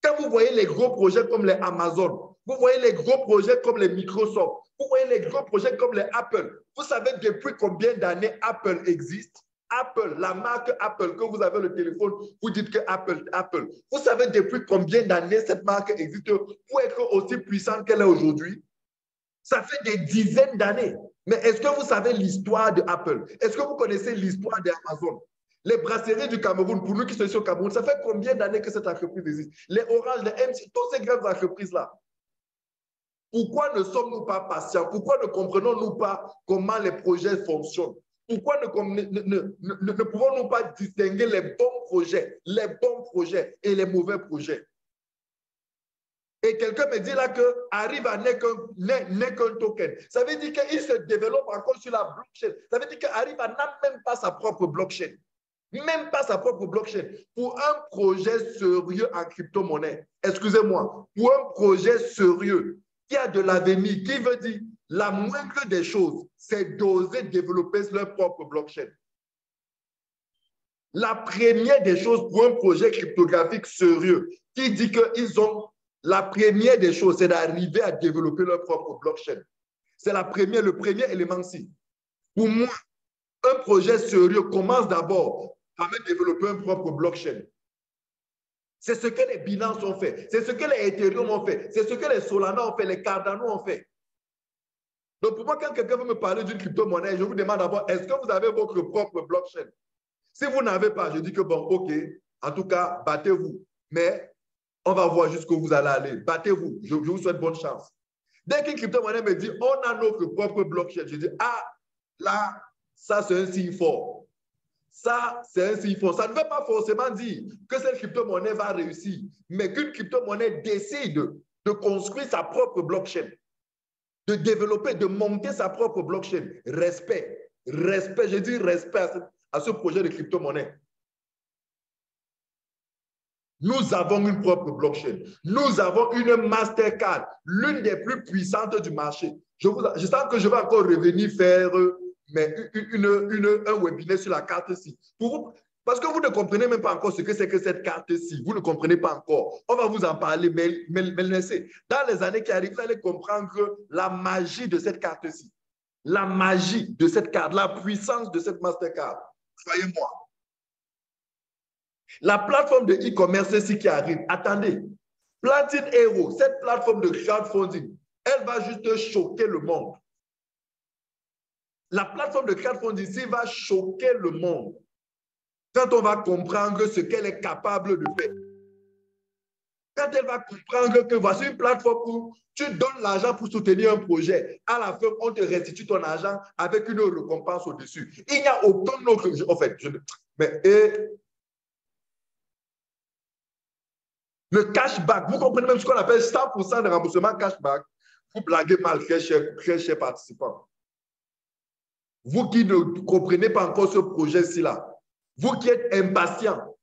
Speaker 2: Quand vous voyez les gros projets comme les Amazon, vous voyez les gros projets comme les Microsoft, vous voyez les gros projets comme les Apple, vous savez depuis combien d'années Apple existe? Apple, la marque Apple, que vous avez le téléphone, vous dites que Apple. Vous savez depuis combien d'années cette marque existe pour être aussi puissante qu'elle est aujourd'hui? Ça fait des dizaines d'années. Mais est-ce que vous savez l'histoire de Apple? Est-ce que vous connaissez l'histoire d'Amazon? Les brasseries du Cameroun, pour nous qui sommes ici au Cameroun, ça fait combien d'années que cette entreprise existe? Les Orange, les MC, toutes ces grandes entreprises-là. Pourquoi ne sommes-nous pas patients? Pourquoi ne comprenons-nous pas comment les projets fonctionnent? Pourquoi ne pouvons-nous pas distinguer les bons projets et les mauvais projets? Et quelqu'un me dit là que Arriva n'est qu'un token. Ça veut dire qu'il se développe encore sur la blockchain. Ça veut dire qu'Arriva n'a même pas sa propre blockchain. Même pas sa propre blockchain. Pour un projet sérieux en crypto-monnaie, excusez-moi, pour un projet sérieux qui a de l'avenir, qui veut dire la moindre des choses, c'est d'oser développer leur propre blockchain. La première des choses pour un projet cryptographique sérieux qui dit qu'ils ont la première des choses, c'est d'arriver à développer leur propre blockchain. C'est le premier élément ici. Pour moi, un projet sérieux commence d'abord par développer un propre blockchain. C'est ce que les Binance ont fait. C'est ce que les Ethereum ont fait. C'est ce que les Solana ont fait, les Cardano ont fait. Donc, pour moi, quand quelqu'un veut me parler d'une crypto-monnaie, je vous demande d'abord, est-ce que vous avez votre propre blockchain? Si vous n'avez pas, je dis que bon, OK, en tout cas, battez-vous. Mais on va voir jusqu'où vous allez aller. Battez-vous. Je vous souhaite bonne chance. Dès qu'une crypto-monnaie me dit, on a notre propre blockchain, je dis, ah, là, ça, c'est un signe fort. Ça, c'est un signe fort. Ça ne veut pas forcément dire que cette crypto-monnaie va réussir, mais qu'une crypto-monnaie décide de construire sa propre blockchain, de développer, de monter sa propre blockchain. Respect. Respect, je dis respect à ce projet de crypto-monnaie. Nous avons une propre blockchain. Nous avons une Mastercard, l'une des plus puissantes du marché. Je sens que je vais encore revenir faire un webinaire sur la carte-ci. Parce que vous ne comprenez même pas encore ce que c'est que cette carte-ci. Vous ne comprenez pas encore. On va vous en parler, mais laissez. Dans les années qui arrivent, vous allez comprendre la magie de cette carte-ci. La magie de cette carte, la puissance de cette Mastercard. Croyez-moi. La plateforme de e-commerce ici qui arrive, attendez, Platine Hero, cette plateforme de crowdfunding, elle va juste choquer le monde. La plateforme de crowdfunding ici va choquer le monde quand on va comprendre ce qu'elle est capable de faire. Quand elle va comprendre que voici une plateforme où tu donnes l'argent pour soutenir un projet, à la fin, on te restitue ton argent avec une récompense au-dessus. Il n'y a aucun autre... En fait, le cashback, vous comprenez même ce qu'on appelle 100% de remboursement cashback. Vous blaguez mal, très cher participant. Vous qui ne comprenez pas encore ce projet-ci là, vous qui êtes impatient,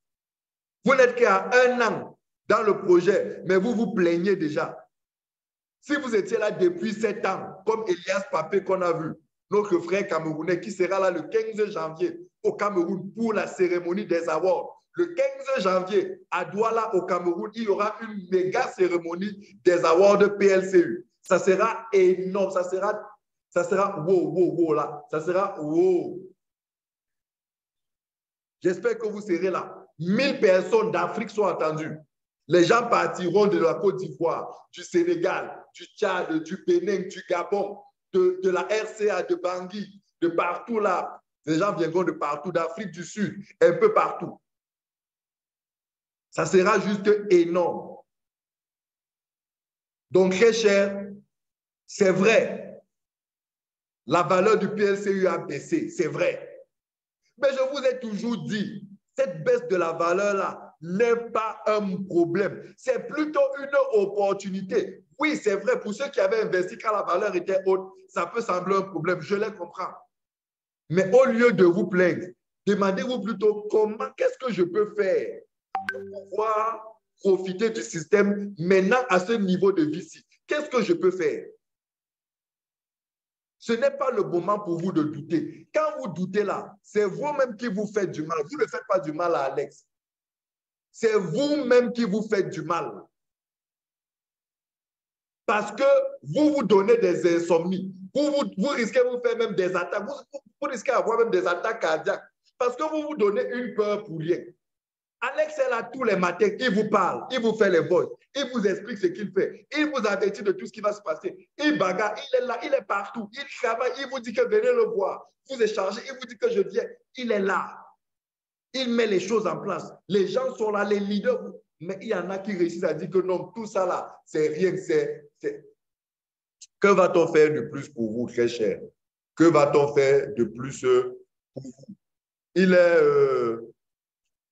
Speaker 2: vous n'êtes qu'à 1 an dans le projet, mais vous vous plaignez déjà. Si vous étiez là depuis 7 ans, comme Elias Papé qu'on a vu, notre frère camerounais qui sera là le 15 janvier au Cameroun pour la cérémonie des awards. Le 15 janvier, à Douala, au Cameroun, il y aura une méga cérémonie des awards de PLCU. Ça sera énorme. Ça sera wow, là. Ça sera wow. J'espère que vous serez là. 1000 personnes d'Afrique sont attendues. Les gens partiront de la Côte d'Ivoire, du Sénégal, du Tchad, du Bénin, du Gabon, de la RCA, de Bangui, de partout là. Les gens viendront de partout, d'Afrique du Sud, un peu partout. Ça sera juste énorme. Donc, très cher, c'est vrai. La valeur du PLCU a baissé, c'est vrai. Mais je vous ai toujours dit, cette baisse de la valeur-là n'est pas un problème. C'est plutôt une opportunité. Oui, c'est vrai, pour ceux qui avaient investi quand la valeur était haute, ça peut sembler un problème, je les comprends. Mais au lieu de vous plaindre, demandez-vous plutôt qu'est-ce que je peux faire pour pouvoir profiter du système maintenant à ce niveau de vie-ci. Qu'est-ce que je peux faire? Ce n'est pas le moment pour vous de douter. Quand vous doutez là, c'est vous-même qui vous faites du mal. Vous ne faites pas du mal à Alex. C'est vous-même qui vous faites du mal. Parce que vous vous donnez des insomnies. Vous risquez de vous faire même des attaques. Vous risquez d'avoir même des attaques cardiaques. Parce que vous vous donnez une peur pour rien. Alex est là tous les matins, il vous parle, il vous fait les voix, il vous explique ce qu'il fait, il vous avertit de tout ce qui va se passer. Il bagarre, il est là, il est partout, il travaille, il vous dit que venez le voir. Vous échangez, il vous dit que je viens, il est là. Il met les choses en place. Les gens sont là, les leaders, mais il y en a qui réussissent à dire que non, tout ça là, c'est rien, Que va-t-on faire de plus pour vous, très cher? Que va-t-on faire de plus pour vous? Il est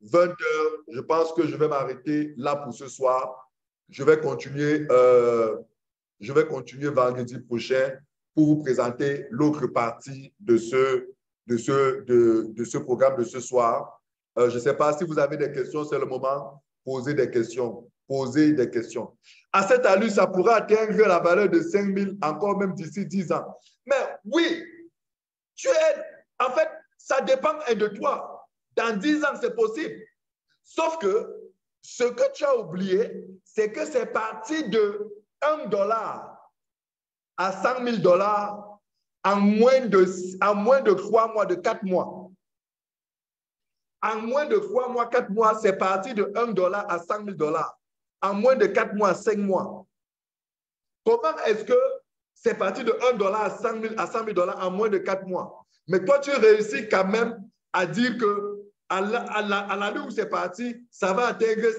Speaker 2: 20 heures. Je pense que je vais m'arrêter là pour ce soir. Je vais continuer vendredi prochain pour vous présenter l'autre partie de ce programme de ce soir. Je ne sais pas si vous avez des questions, c'est le moment. Posez des questions. Posez des questions. À cette allure, ça pourrait atteindre la valeur de 5 000 encore même d'ici 10 ans. Mais oui, en fait, ça dépend de toi. Dans 10 ans, c'est possible. Sauf que ce que tu as oublié, c'est que c'est parti de $1 à 100 000 $ en moins de 3 mois, de 4 mois. En moins de 3 mois, 4 mois, c'est parti de $1 à 100 000 $. En moins de 4 mois, 5 mois. Comment est-ce que c'est parti de $1 à 100 000 $ en moins de 4 mois? Mais toi, tu réussis quand même à dire que à l'année où c'est parti, ça va atteindre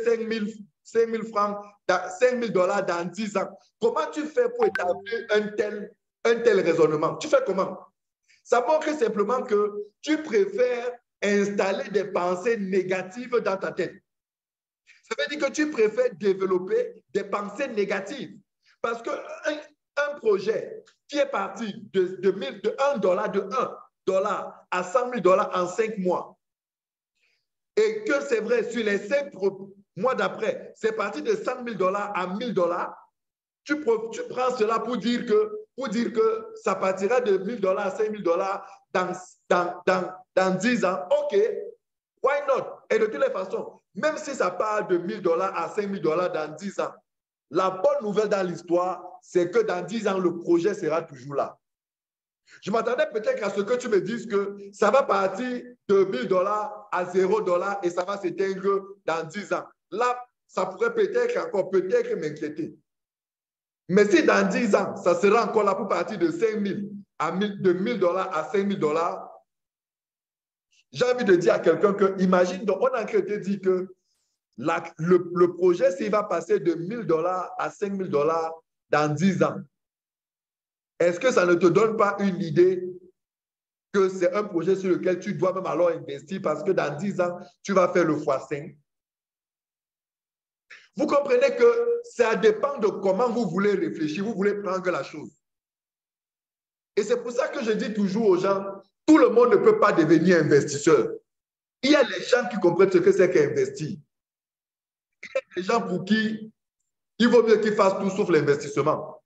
Speaker 2: 5 000 francs, 5 000 $ dans 10 ans. Comment tu fais pour établir un tel raisonnement? Tu fais comment? Ça montre simplement que tu préfères installer des pensées négatives dans ta tête. Ça veut dire que tu préfères développer des pensées négatives. Parce qu'un projet qui est parti de $1 à 100 000 $ en 5 mois, et que c'est vrai, sur les 5 mois d'après, c'est parti de 100 000 $ à 1 000 $, tu prends cela pour dire que ça partira de 1 000 $ à 5 000 $ dans 10 ans. OK, why not? Et de toutes les façons, même si ça part de 1 000 $ à 5 000 $ dans 10 ans, la bonne nouvelle dans l'histoire, c'est que dans 10 ans, le projet sera toujours là. Je m'attendais peut-être à ce que tu me dises que ça va partir de 1 000 $ à 0 $ et ça va s'éteindre dans 10 ans. Là, ça pourrait peut-être m'inquiéter. Mais si dans 10 ans, ça sera encore là pour partir de 5 000 de 1 000 $ à 5 000 $, j'ai envie de dire à quelqu'un que, imagine, donc on a en train de te dire que le projet, s'il va passer de 1 000 $ à 5 000 $ dans 10 ans, est-ce que ça ne te donne pas une idée que c'est un projet sur lequel tu dois même alors investir parce que dans 10 ans, tu vas faire le x5? Vous comprenez que ça dépend de comment vous voulez réfléchir, vous voulez prendre la chose. Et c'est pour ça que je dis toujours aux gens, tout le monde ne peut pas devenir investisseur. Il y a les gens qui comprennent ce que c'est qu'investir. Il y a des gens pour qui il vaut mieux qu'ils fassent tout sauf l'investissement.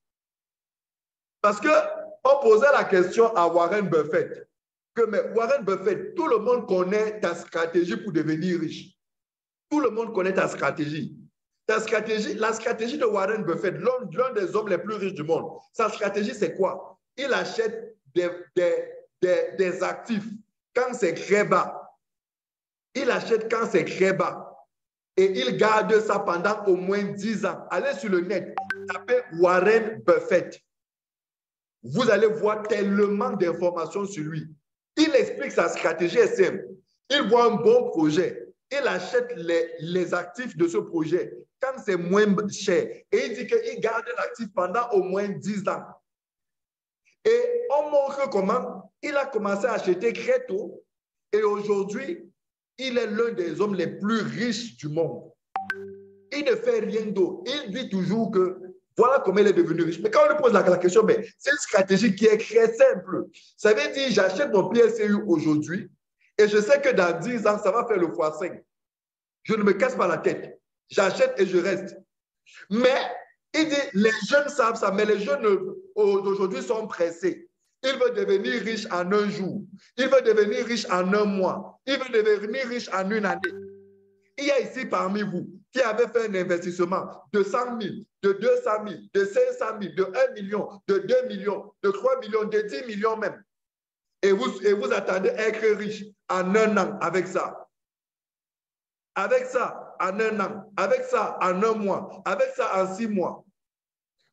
Speaker 2: Parce qu'on posait la question à Warren Buffett, mais Warren Buffett, tout le monde connaît ta stratégie pour devenir riche. Tout le monde connaît ta stratégie. La stratégie de Warren Buffett, l'un des hommes les plus riches du monde, sa stratégie, c'est quoi? Il achète des actifs quand c'est très bas. Il achète quand c'est très bas. Et il garde ça pendant au moins 10 ans. Allez sur le net, tapez Warren Buffett. Vous allez voir tellement d'informations sur lui. Il explique sa stratégie est simple. Il voit un bon projet. Il achète les actifs de ce projet quand c'est moins cher. Et il dit qu'il garde l'actif pendant au moins 10 ans. Et on montre comment il a commencé à acheter très tôt. Et aujourd'hui, il est l'un des hommes les plus riches du monde. Il ne fait rien d'autre. Il dit toujours que voilà comment il est devenu riche. Mais quand on lui pose la question, c'est une stratégie qui est très simple. Ça veut dire, j'achète mon PSU aujourd'hui et je sais que dans 10 ans, ça va faire le x5. Je ne me casse pas la tête. J'achète et je reste. Mais il dit, les jeunes savent ça, mais les jeunes d'aujourd'hui sont pressés. Ils veulent devenir riches en un jour. Ils veulent devenir riches en un mois. Ils veulent devenir riches en une année. Il y a ici parmi vous qui avez fait un investissement de 100 000, de 200 000, de 500 000, de 1 million, de 2 millions, de 3 millions, de 10 millions même. Et vous attendez être riche en un an avec ça. avec ça en 1 an, avec ça en 1 mois, avec ça en 6 mois.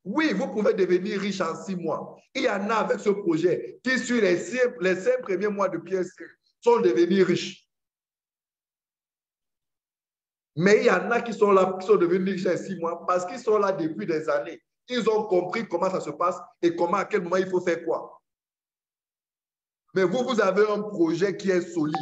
Speaker 2: Oui, vous pouvez devenir riche en 6 mois. Il y en a avec ce projet qui, sur les 5 premiers mois de PSU, sont devenus riches. Mais il y en a qui sont là, qui sont devenus riches en 6 mois parce qu'ils sont là depuis des années. Ils ont compris comment ça se passe et comment, à quel moment il faut faire quoi. Mais vous, vous avez un projet qui est solide.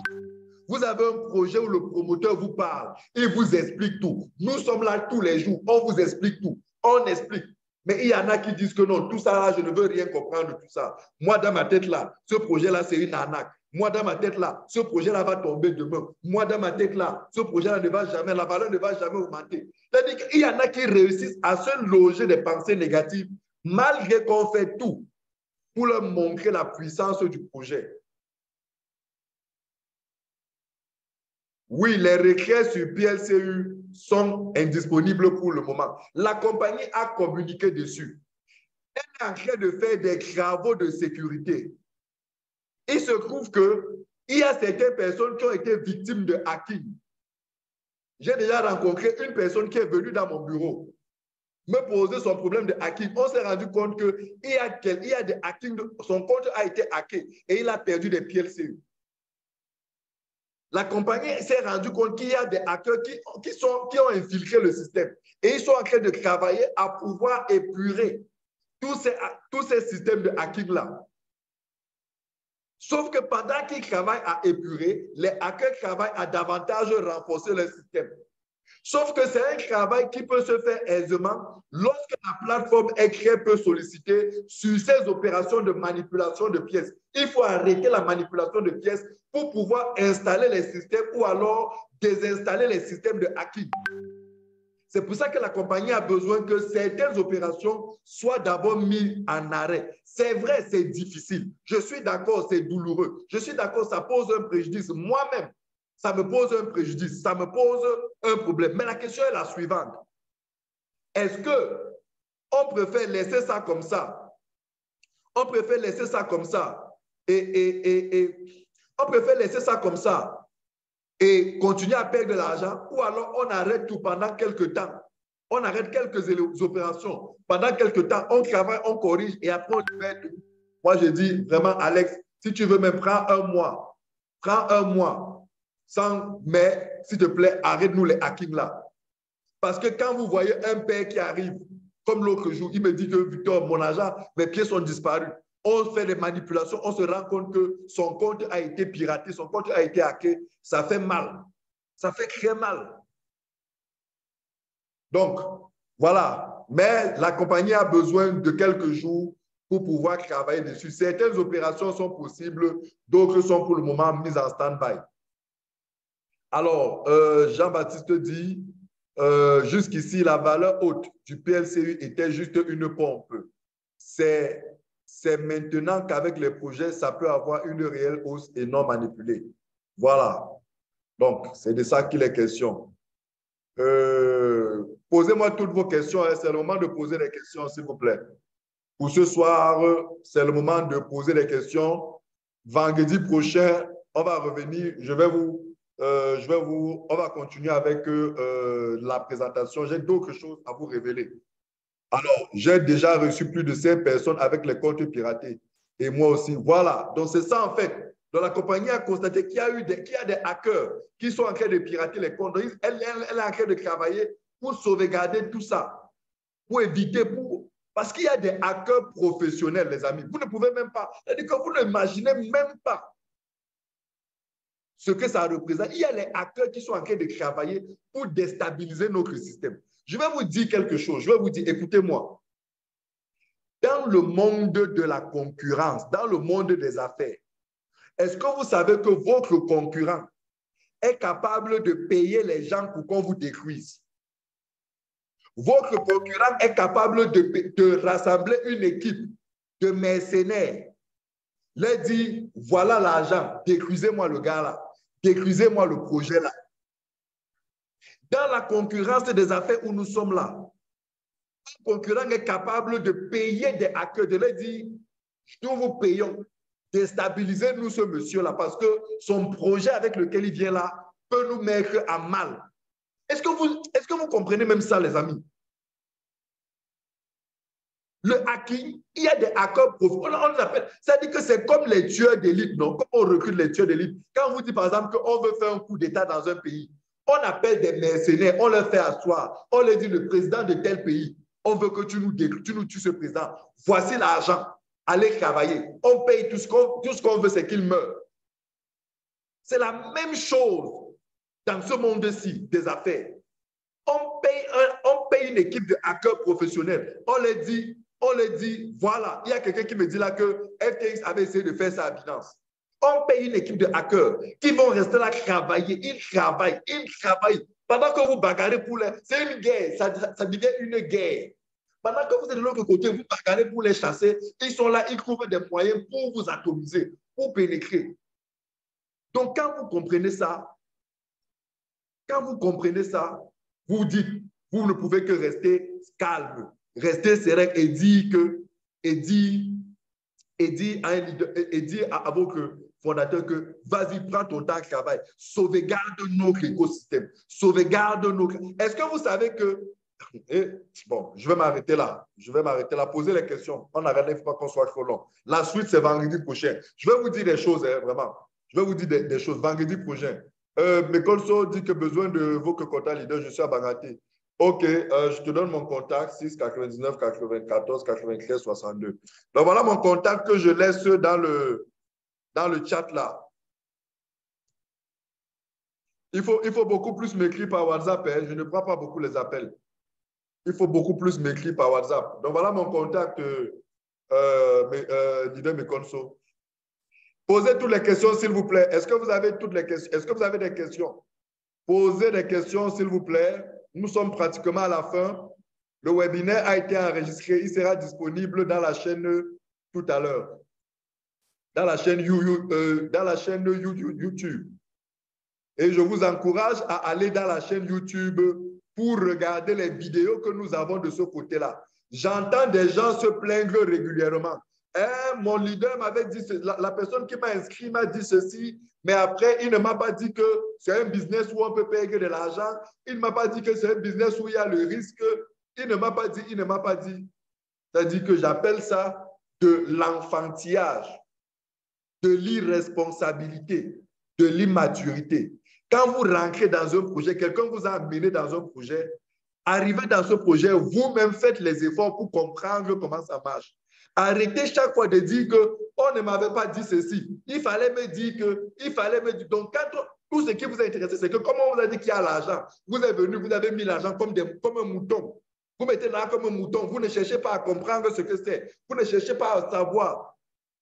Speaker 2: Vous avez un projet où le promoteur vous parle, il vous explique tout. Nous sommes là tous les jours, on vous explique tout. On explique. Mais il y en a qui disent que non, tout ça là, je ne veux rien comprendre de tout ça. Moi, dans ma tête là, ce projet-là, c'est une arnaque. Moi, dans ma tête là, ce projet-là va tomber demain. Moi, dans ma tête là, ce projet-là ne va jamais, la valeur ne va jamais augmenter. C'est-à-dire qu'il y en a qui réussissent à se loger des pensées négatives, malgré qu'on fait tout pour leur montrer la puissance du projet. Oui, les requêtes sur PLCU sont indisponibles pour le moment. La compagnie a communiqué dessus. Elle est en train de faire des travaux de sécurité. Il se trouve qu'il y a certaines personnes qui ont été victimes de hacking. J'ai déjà rencontré une personne qui est venue dans mon bureau me poser son problème de hacking. On s'est rendu compte qu'il y a des hackings, son compte a été hacké et il a perdu des PLCU. La compagnie s'est rendue compte qu'il y a des hackers qui ont infiltré le système et ils sont en train de travailler à pouvoir épurer tous ces systèmes de hacking-là. Sauf que pendant qu'ils travaillent à épurer, les hackers travaillent à davantage renforcer le système. Sauf que c'est un travail qui peut se faire aisément lorsque la plateforme Eclair peut solliciter sur ces opérations de manipulation de pièces. Il faut arrêter la manipulation de pièces pour pouvoir installer les systèmes ou alors désinstaller les systèmes de hacking. C'est pour ça que la compagnie a besoin que certaines opérations soient d'abord mises en arrêt. C'est vrai, c'est difficile. Je suis d'accord, c'est douloureux. Je suis d'accord, ça pose un préjudice. Moi-même, ça me pose un préjudice, ça me pose un problème. Mais la question est la suivante. Est-ce qu'on préfère laisser ça comme ça? On préfère laisser ça comme ça on préfère laisser ça comme ça et continuer à perdre de l'argent ou alors on arrête tout pendant quelques temps. On arrête quelques opérations. Pendant quelques temps, on travaille, on corrige et après on fait tout. Moi, je dis vraiment, Alex, si tu veux me prendre 1 mois, prends 1 mois. Mais s'il te plaît, arrête-nous les hackings là. Parce que quand vous voyez un père qui arrive, comme l'autre jour, il me dit que Victor, mon argent, mes pieds sont disparus. On fait des manipulations, on se rend compte que son compte a été piraté, son compte a été hacké. Ça fait mal. Ça fait très mal. Donc, voilà. Mais la compagnie a besoin de quelques jours pour pouvoir travailler dessus. Certaines opérations sont possibles, d'autres sont pour le moment mises en stand-by. Alors, Jean-Baptiste dit, jusqu'ici, la valeur haute du PLCU était juste une pompe. C'est maintenant qu'avec les projets, ça peut avoir une réelle hausse et non manipulée. Voilà. Donc, c'est de ça qu'il est question. Posez-moi toutes vos questions. Hein. C'est le moment de poser les questions, s'il vous plaît. Pour ce soir, c'est le moment de poser les questions. Vendredi prochain, on va revenir. On va continuer avec la présentation. J'ai d'autres choses à vous révéler. Alors, j'ai déjà reçu plus de 5 personnes avec les comptes piratés. Et moi aussi. Voilà. Donc, c'est ça en fait. Donc, la compagnie a constaté qu'il y a des hackers qui sont en train de pirater les comptes. Donc, elle est en train de travailler pour sauvegarder tout ça. Pour éviter, parce qu'il y a des hackers professionnels, les amis. Vous ne pouvez même pas. C'est-à-dire que vous n'imaginez même pas ce que ça représente. Il y a les hackers qui sont en train de travailler pour déstabiliser notre système. Je vais vous dire quelque chose. Je vais vous dire, écoutez-moi. Dans le monde de la concurrence, dans le monde des affaires, est-ce que vous savez que votre concurrent est capable de payer les gens pour qu'on vous détruise? Votre concurrent est capable de rassembler une équipe de mercenaires. Leur dire, voilà l'argent, détruisez-moi le gars là, détruisez-moi le projet là. Dans la concurrence des affaires où nous sommes là, un concurrent est capable de payer des hackers, de leur dire, nous vous payons, déstabilisez-nous ce monsieur-là parce que son projet avec lequel il vient là peut nous mettre à mal. Est-ce que vous comprenez même ça, les amis? Le hacking, il y a des hackers professionnels. On les appelle, ça dit que c'est comme les tueurs d'élite, non? Comme on recrute les tueurs d'élite. Quand on vous dit, par exemple, qu'on veut faire un coup d'État dans un pays, on appelle des mercenaires, on leur fait asseoir, on leur dit, le président de tel pays, on veut que tu nous tues ce président. Voici l'argent. Allez travailler. On paye tout ce qu'on veut, c'est qu'il meure. C'est la même chose dans ce monde-ci des affaires. On paye une équipe de hackers professionnels. On leur dit, voilà, il y a quelqu'un qui me dit là que FTX avait essayé de faire ça à Binance. On paye une équipe de hackers qui vont rester là travailler. Ils travaillent. Pendant que vous bagarrez pour les... C'est une guerre, ça devient une guerre. Pendant que vous êtes de l'autre côté, vous bagarrez pour les chasser. Ils sont là, ils trouvent des moyens pour vous atomiser, pour pénétrer. Donc, quand vous comprenez ça, vous dites, vous ne pouvez que rester calme, rester serein et dire à votre fondateur que vas-y, prends ton temps de travail, sauvegarde notre écosystème, sauvegarde notre... Est-ce que vous savez que... bon, je vais m'arrêter là. Posez les questions. On n'arrête, il ne faut pas qu'on soit trop long. La suite, c'est vendredi prochain. Je vais vous dire des choses, vraiment. Je vais vous dire des choses vendredi prochain. Mekolso dit que besoin de vos quotas leaders, je suis à Bangaté. OK, je te donne mon contact, 6 99 94 93 62. Donc voilà mon contact que je laisse dans le chat là. Il faut beaucoup plus m'écrire par WhatsApp. Hein. Je ne prends pas beaucoup les appels. Il faut beaucoup plus m'écrire par WhatsApp. Donc voilà mon contact, leader Mekolso. Posez toutes les questions, s'il vous plaît. Est-ce que vous avez toutes les questions? Est-ce que vous avez des questions? Posez des questions, s'il vous plaît. Nous sommes pratiquement à la fin. Le webinaire a été enregistré. Il sera disponible dans la chaîne tout à l'heure. Dans la chaîne YouTube. Et je vous encourage à aller dans la chaîne YouTube pour regarder les vidéos que nous avons de ce côté-là. J'entends des gens se plaindre régulièrement. Mon leader m'avait dit, la personne qui m'a inscrit m'a dit ceci, mais après, il ne m'a pas dit que c'est un business où on peut payer de l'argent. Il ne m'a pas dit que c'est un business où il y a le risque. Il ne m'a pas dit. C'est-à-dire que j'appelle ça de l'enfantillage, de l'irresponsabilité, de l'immaturité. Quand vous rentrez dans un projet, quelqu'un vous a amené dans un projet, arrivez dans ce projet, vous-même faites les efforts pour comprendre comment ça marche. Arrêtez chaque fois de dire qu'on ne m'avait pas dit ceci. Il fallait me dire que, Donc, tout ce qui vous a intéressé, c'est que comme on vous a dit qu'il y a l'argent, vous êtes venu, vous avez mis l'argent comme un mouton. Vous mettez là comme un mouton. Vous ne cherchez pas à comprendre ce que c'est. Vous ne cherchez pas à savoir.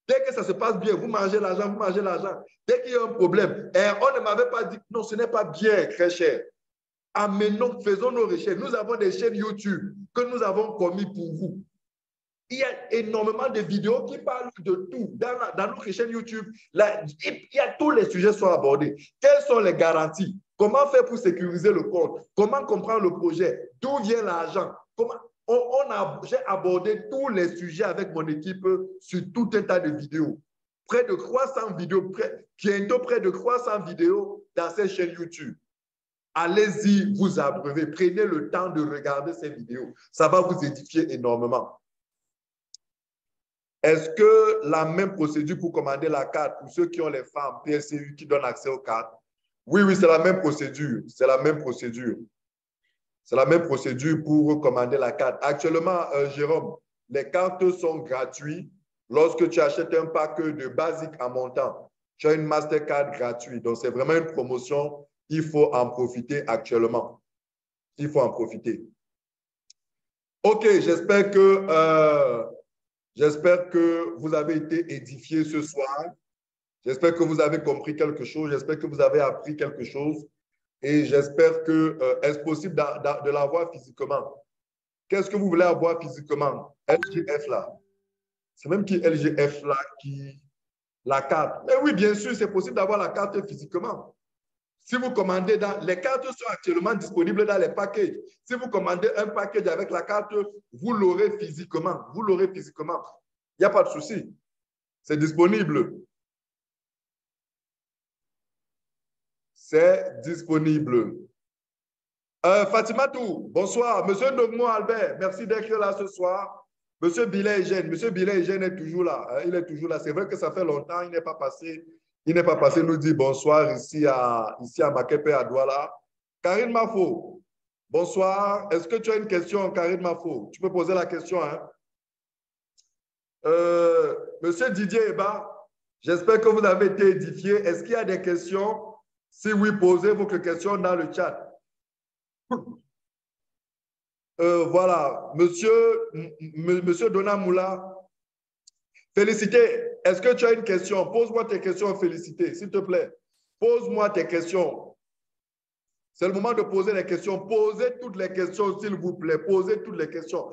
Speaker 2: Dès que ça se passe bien, vous mangez l'argent, Dès qu'il y a un problème, on ne m'avait pas dit, non, ce n'est pas bien, très cher. Amenons, faisons nos recherches. Nous avons des chaînes YouTube que nous avons commis pour vous. Il y a énormément de vidéos qui parlent de tout. Dans notre chaîne YouTube, tous les sujets sont abordés. Quelles sont les garanties? Comment faire pour sécuriser le compte? Comment comprendre le projet? D'où vient l'argent? J'ai abordé tous les sujets avec mon équipe sur tout un tas de vidéos. Près de 300 vidéos, bientôt près de 300 vidéos dans cette chaîne YouTube. Allez-y, vous abreuvez. Prenez le temps de regarder ces vidéos. Ça va vous édifier énormément. Est-ce que la même procédure pour commander la carte pour ceux qui ont les femmes PSCU qui donnent accès aux cartes? Oui, c'est la même procédure. C'est la même procédure. C'est la même procédure pour commander la carte. Actuellement, Jérôme, les cartes sont gratuites. Lorsque tu achètes un pack de basique à montant, tu as une Mastercard gratuite. Donc, c'est vraiment une promotion. Il faut en profiter actuellement. Il faut en profiter. OK, j'espère que vous avez été édifiés ce soir. J'espère que vous avez compris quelque chose. J'espère que vous avez appris quelque chose. Et j'espère que est-ce possible de l'avoir physiquement. Qu'est-ce que vous voulez avoir physiquement? LGF là. C'est même qui LGF là qui... La carte. Mais oui, bien sûr, c'est possible d'avoir la carte physiquement. Si vous commandez les cartes sont actuellement disponibles dans les packages. Si vous commandez un package avec la carte, vous l'aurez physiquement. Vous l'aurez physiquement. Il n'y a pas de souci. C'est disponible. C'est disponible. Fatima Tou, bonsoir. Monsieur Ndogmo Albert, merci d'être là ce soir. Monsieur Billet Eugène, Monsieur Billet Eugène est toujours là. Il est toujours là. C'est vrai que ça fait longtemps, il n'est pas passé. Il n'est pas passé nous dire bonsoir ici à Makepe, à Douala. Karine Mafo, bonsoir. Est-ce que tu as une question, Karine Mafo? Tu peux poser la question. Hein? Monsieur Didier Eba, j'espère que vous avez été édifié. Est-ce qu'il y a des questions? Si oui, posez vos questions dans le chat. Voilà, monsieur Donamoula, Félicité, est-ce que tu as une question? Pose-moi tes questions, Félicité, s'il te plaît. Pose-moi tes questions. C'est le moment de poser les questions. Posez toutes les questions, s'il vous plaît. Posez toutes les questions.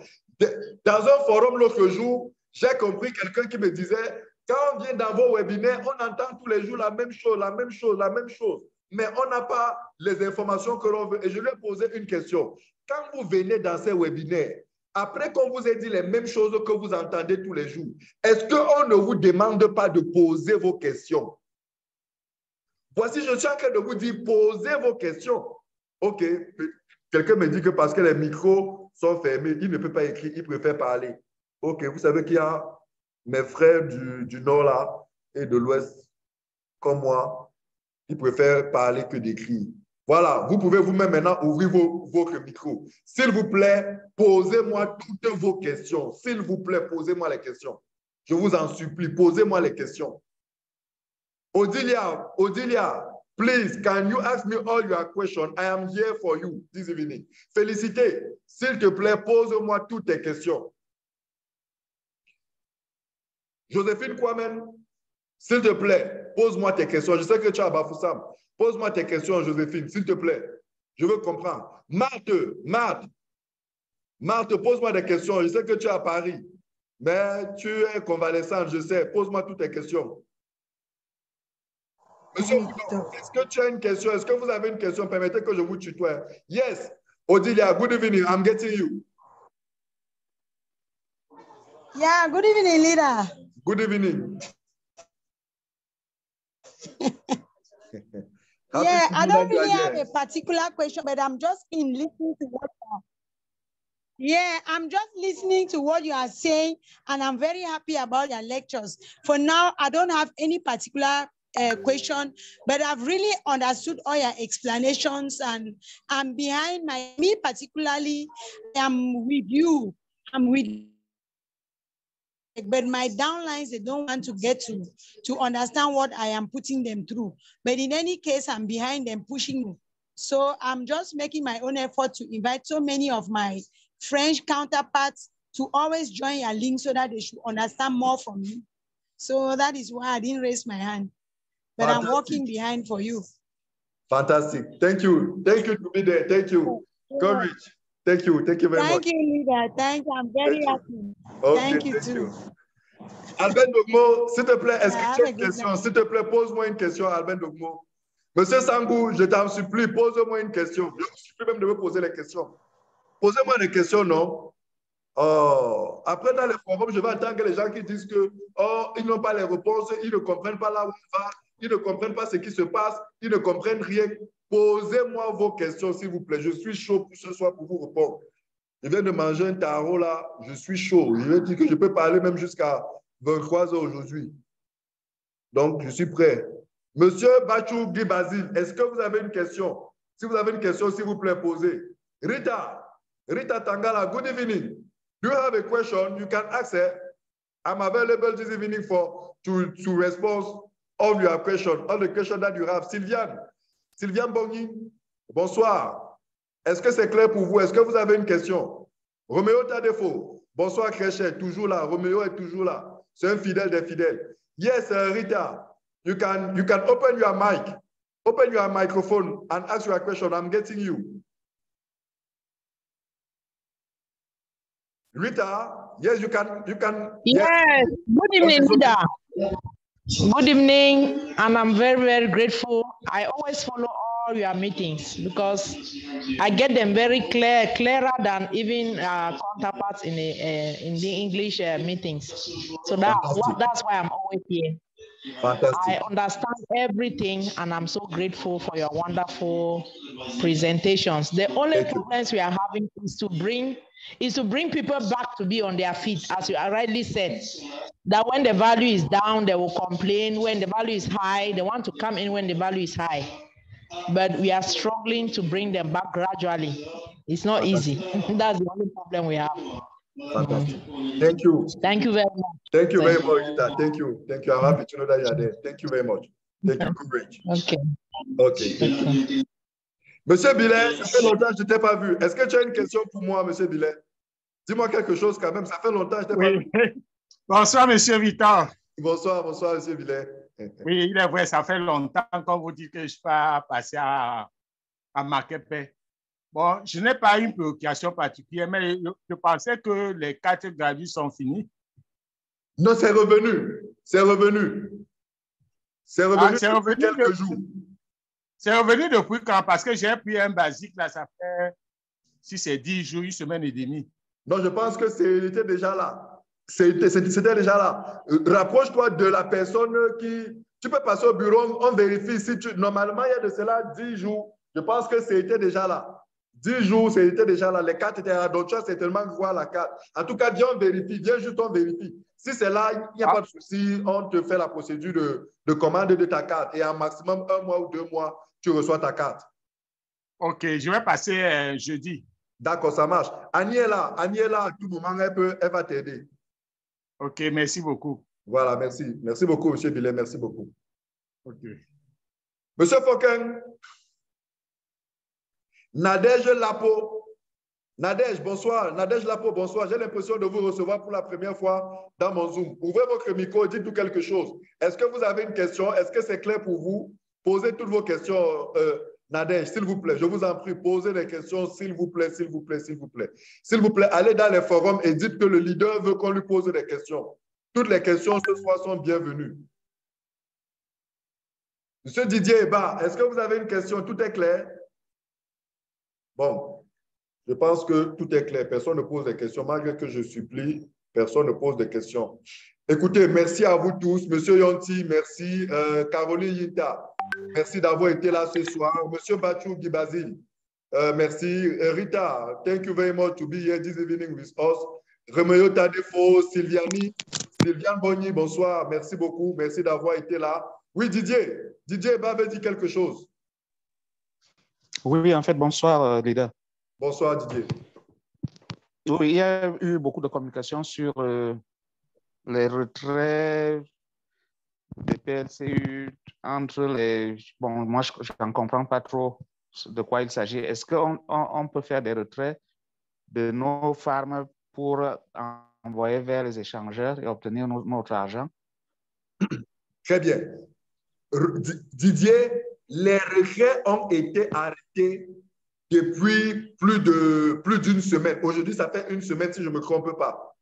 Speaker 2: Dans un forum l'autre jour, j'ai compris quelqu'un qui me disait, quand on vient dans vos webinaires, on entend tous les jours la même chose, la même chose, la même chose. Mais on n'a pas les informations que l'on veut. Et je lui ai posé une question. Quand vous venez dans ces webinaires, après qu'on vous ait dit les mêmes choses que vous entendez tous les jours, est-ce qu'on ne vous demande pas de poser vos questions? Voici, je suis en train de vous dire, posez vos questions. OK. Quelqu'un me dit que parce que les micros sont fermés, il ne peut pas écrire, il préfère parler. OK. Vous savez qu'il y a mes frères du Nord là et de l'Ouest, comme moi, qui préfèrent parler que d'écrire. Voilà, vous pouvez vous-même maintenant ouvrir votre micro. S'il vous plaît, posez-moi toutes vos questions. S'il vous plaît, posez-moi les questions. Je vous en supplie, posez-moi les questions. Odilia, please, can you ask me all your questions? I am here for you this evening. Félicité, s'il te plaît, pose-moi toutes tes questions. Joséphine Kwame, s'il te plaît, pose-moi tes questions. Je sais que tu es à Bafoussam. Pose-moi tes questions, Joséphine, s'il te plaît. Je veux comprendre. Marthe, pose-moi des questions. Je sais que tu es à Paris, mais tu es convalescente, je sais. Pose-moi toutes tes questions. Monsieur, est-ce que tu as une question? Est-ce que vous avez une question? Permettez que je vous tutoie. Yes. Odilia, good evening. I'm getting you.
Speaker 3: Yeah, good evening, leader.
Speaker 2: Good evening.
Speaker 3: Yeah, I don't really have a particular question, but I'm just listening to what I'm just listening to what you are saying, and I'm very happy about your lectures. For now, I don't have any particular question, but I've really understood all your explanations, and I'm behind me particularly, I'm with you. But my downlines, they don't want to get to understand what I am putting them through. But in any case, I'm behind them, pushing them. So I'm just making my own effort to invite so many of my French counterparts to always join your link so that they should understand more from me. So that is why I didn't raise my hand. But fantastic. I'm working behind for you.
Speaker 2: Fantastic. Thank you. Thank you to be there. Thank you. Courage. Thank you. Thank you very much.
Speaker 3: Thank you, leader. Thank you. I'm very happy.
Speaker 2: Okay,
Speaker 3: thank you too.
Speaker 2: Albert Dogmo, s'il te plaît, est-ce que tu as une question? S'il te plaît, pose-moi une question, Albert Dogmo. Monsieur Sangou, je t'en supplie, pose-moi une question. Je vous supplie même de me poser les questions. Posez-moi des questions, non? Oh. Après, dans les forums, je vais entendre les gens qui disent que ils n'ont pas les réponses, ils ne comprennent pas là où on va, ils ne comprennent pas ce qui se passe, ils ne comprennent rien. Posez-moi vos questions, s'il vous plaît. Je suis chaud pour ce soir pour vous répondre. Je viens de manger un taro là, je suis chaud. Je vais dire que je peux parler même jusqu'à 23 heures aujourd'hui. Donc, je suis prêt. Monsieur Bachou Guy Basile, est-ce que vous avez une question? Si vous avez une question, s'il vous plaît, posez. Rita Tangala, good evening. Do you have a question? You can ask her. I'm available this evening to respond all your questions, all the questions that you have. Sylviane Bongi, bonsoir. Est-ce que c'est clair pour vous? Est-ce que vous avez une question? Roméo Tadefo, bonsoir Créchet, toujours là. Roméo est toujours là. C'est un fidèle des fidèles. Yes, Rita, you can open your mic. Open your microphone and ask your question. I'm getting you. Rita, yes, you can.
Speaker 4: Yes, good evening, leader. Good evening, and I'm very, very grateful. I always follow all your meetings because I get them very clearer than even counterparts in the English meetings. So that's why I'm always here.
Speaker 2: Fantastic.
Speaker 4: I understand everything, and I'm so grateful for your wonderful presentations. The only
Speaker 2: Thank you.
Speaker 4: problems we are having is to bring people back to be on their feet, as you rightly said. That when the value is down, they will complain. When the value is high, they want to come in when the value is high. But we are struggling to bring them back gradually. It's not easy. That's the only problem we have.
Speaker 2: Fantastic. Thank you.
Speaker 4: Thank you very much.
Speaker 2: Thank you very much, Rita. Thank you. Thank you. I'm happy to know that you are there. Thank you very much. Thank you, courage.
Speaker 4: Okay.
Speaker 2: OK. Monsieur Billet, ça fait longtemps que je ne t'ai pas vu. Est-ce que tu as une question pour moi, Monsieur Billet? Dis-moi quelque chose quand même. Ça fait longtemps que je ne t'ai pas vu.
Speaker 5: Bonsoir, Monsieur Victor.
Speaker 2: Bonsoir, bonsoir, Monsieur Billet.
Speaker 5: Oui, il est vrai, ça fait longtemps qu'on vous dit que je ne suis pas passé à Makepe. Bon, je n'ai pas une préoccupation particulière, mais je pensais que les 4 gradués sont finis.
Speaker 2: Non, c'est revenu. C'est revenu. C'est revenu, depuis quelques jours.
Speaker 5: C'est revenu depuis quand? Parce que j'ai pris un basique, là, ça fait, si c'est 10 jours, 1 semaine et demie.
Speaker 2: Non, je pense que c'était déjà là. C'était déjà là. Rapproche-toi de la personne qui... Tu peux passer au bureau, on vérifie. Si tu... Normalement, il y a de cela 10 jours. Je pense que c'était déjà là. 10 jours, c'était déjà là. Les cartes étaient là. Donc, tu as certainement voir la carte. En tout cas, viens, on vérifie. Viens juste, on vérifie. Si c'est là, il n'y a pas de souci. On te fait la procédure de commande de ta carte. Et en maximum 1 mois ou 2 mois, tu reçois ta carte.
Speaker 5: OK, je vais passer jeudi.
Speaker 2: D'accord, ça marche. Annie est là. Annie est là. À tout moment, elle va t'aider.
Speaker 5: OK, merci beaucoup.
Speaker 2: Voilà, merci. Merci beaucoup, M. Billet. Merci beaucoup.
Speaker 5: OK.
Speaker 2: Monsieur Foken, Nadège Lapo. Nadège, bonsoir. Nadège Lapo, bonsoir. J'ai l'impression de vous recevoir pour la première fois dans mon Zoom. Ouvrez votre micro, dites-nous quelque chose. Est-ce que vous avez une question? Est-ce que c'est clair pour vous? Posez toutes vos questions, Nadège, s'il vous plaît. Je vous en prie, posez des questions, s'il vous plaît, s'il vous plaît, s'il vous plaît. S'il vous plaît, allez dans les forums et dites que le leader veut qu'on lui pose des questions. Toutes les questions ce soir sont bienvenues. Monsieur Didier Eba, est-ce que vous avez une question? Tout est clair? Bon, je pense que tout est clair. Personne ne pose des questions. Malgré que je supplie, personne ne pose des questions. Écoutez, merci à vous tous. Monsieur Yonti, merci. Caroline Yinta, merci d'avoir été là ce soir. Monsieur Bachou Gibazil, merci. Rita, thank you very much to be here this evening with us. Remeyo Tadefo, Sylviane Bonny, bonsoir. Merci beaucoup. Merci d'avoir été là. Oui, Didier. Didier avait dit quelque chose.
Speaker 6: Oui, en fait, bonsoir, leader.
Speaker 2: Bonsoir, Didier.
Speaker 6: Oui, il y a eu beaucoup de communication sur les retraits des PLCU entre les... Bon, moi, je n'en comprends pas trop de quoi il s'agit. Est-ce qu'on peut faire des retraits de nos farms pour envoyer vers les échangeurs et obtenir notre argent?
Speaker 2: Très bien. Didier, les retraits ont été arrêtés depuis plus d'une semaine. Aujourd'hui, ça fait 1 semaine, si je ne me trompe pas.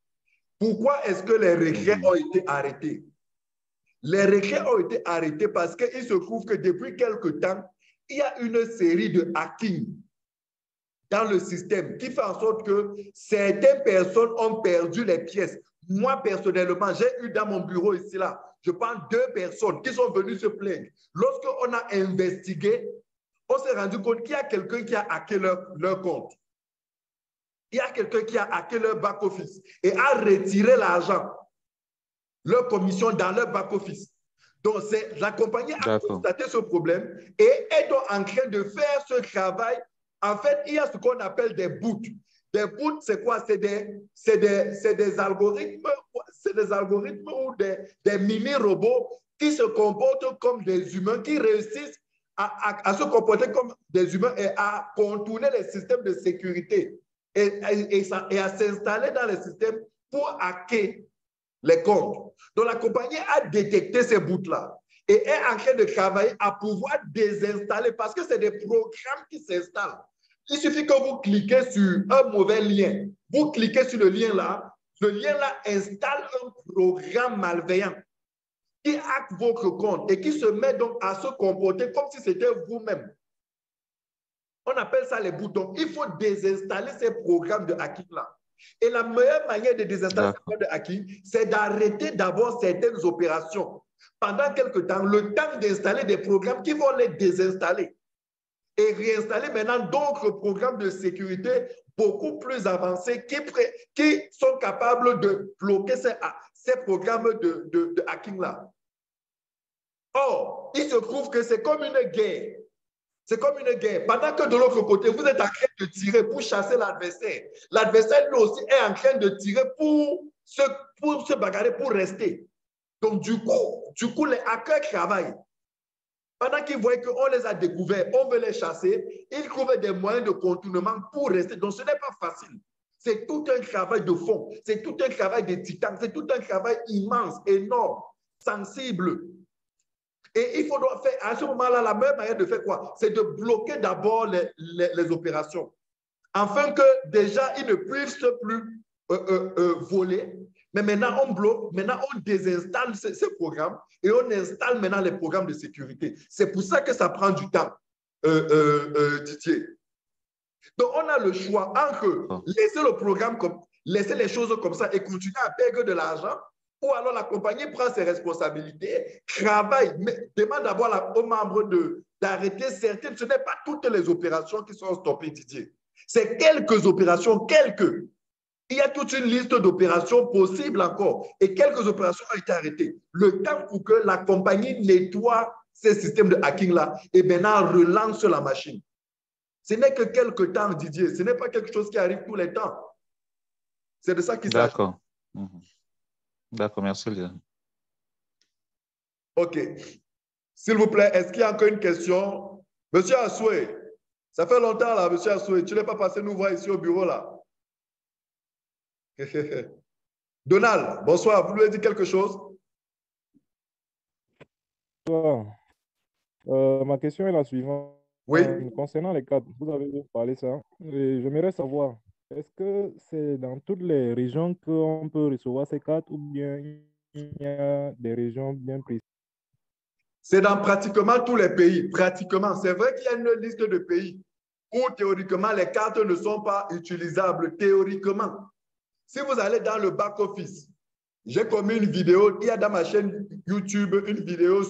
Speaker 2: Pourquoi est-ce que les retraits ont été arrêtés? Les retraits ont été arrêtés parce qu'il se trouve que depuis quelque temps, il y a une série de hacking dans le système qui fait en sorte que certaines personnes ont perdu les pièces. Moi, personnellement, j'ai eu dans mon bureau ici, là, je pense 2 personnes qui sont venues se plaindre. Lorsqu'on a investigué, on s'est rendu compte qu'il y a quelqu'un qui a hacké leur compte. Il y a quelqu'un qui a hacké leur back-office et a retiré l'argent, leur commission dans leur back-office. Donc, la compagnie a constaté ce problème et est donc en train de faire ce travail. En fait, il y a ce qu'on appelle des boots. Des boots, c'est quoi? C'est des algorithmes, ou des mini-robots qui se comportent comme des humains, qui réussissent à se comporter comme des humains et à contourner les systèmes de sécurité et à s'installer dans les systèmes pour hacker les comptes. Donc, la compagnie a détecté ces bouts-là et est en train de travailler à pouvoir désinstaller parce que c'est des programmes qui s'installent. Il suffit que vous cliquez sur un mauvais lien. Vous cliquez sur le lien-là installe un programme malveillant qui hack votre compte et qui se met donc à se comporter comme si c'était vous-même. On appelle ça les boutons. Il faut désinstaller ces programmes de hacking-là. Et la meilleure manière de désinstaller ces programmes de hacking, c'est d'arrêter d'abord certaines opérations. Pendant quelque temps, le temps d'installer des programmes qui vont les désinstaller et réinstaller maintenant d'autres programmes de sécurité beaucoup plus avancés qui sont capables de bloquer ces programmes de hacking-là. Or, il se trouve que c'est comme une guerre. C'est comme une guerre. Pendant que de l'autre côté, vous êtes en train de tirer pour chasser l'adversaire. L'adversaire, lui aussi, est en train de tirer pour se bagarrer, pour rester. Donc, du coup, les hackers travaillent. Pendant qu'ils voient qu'on les a découverts, on veut les chasser, ils trouvent des moyens de contournement pour rester. Donc, ce n'est pas facile. C'est tout un travail de fond. C'est tout un travail de titan. C'est tout un travail immense, énorme, sensible. Et il faudra faire, à ce moment-là, la meilleure manière de faire quoi? C'est de bloquer d'abord les opérations. Afin que déjà, ils ne puissent plus voler. Mais maintenant, on bloque, maintenant, on désinstalle ces programmes et on installe maintenant les programmes de sécurité. C'est pour ça que ça prend du temps, Didier. Donc, on a le choix entre laisser le programme, laisser les choses comme ça et continuer à perdre de l'argent, ou alors la compagnie prend ses responsabilités, travaille, mais demande d'abord aux membres d'arrêter certaines. Ce n'est pas toutes les opérations qui sont stoppées, Didier. C'est quelques opérations, quelques. Il y a toute une liste d'opérations possibles encore et quelques opérations ont été arrêtées. Le temps pour que la compagnie nettoie ces systèmes de hacking-là et maintenant relance la machine. Ce n'est que quelques temps, Didier. Ce n'est pas quelque chose qui arrive tous les temps. C'est de ça qu'il s'agit.
Speaker 6: D'accord. D'accord, merci, Léa.
Speaker 2: OK. S'il vous plaît, est-ce qu'il y a encore une question? Monsieur Assoué, ça fait longtemps là, monsieur Assoué. Tu n'es pas passé nous voir ici au bureau là. Donald, bonsoir. Vous voulez dire quelque chose?
Speaker 7: Bonsoir. Ma question est la suivante.
Speaker 2: Oui.
Speaker 7: Concernant les cadres, vous avez parlé de ça. J'aimerais savoir, est-ce que c'est dans toutes les régions qu'on peut recevoir ces cadres ou bien il y a des régions bien précises?
Speaker 2: C'est dans pratiquement tous les pays. Pratiquement. C'est vrai qu'il y a une liste de pays où théoriquement les cartes ne sont pas utilisables. Théoriquement. Si vous allez dans le back-office, j'ai commis une vidéo, il y a dans ma chaîne YouTube une vidéo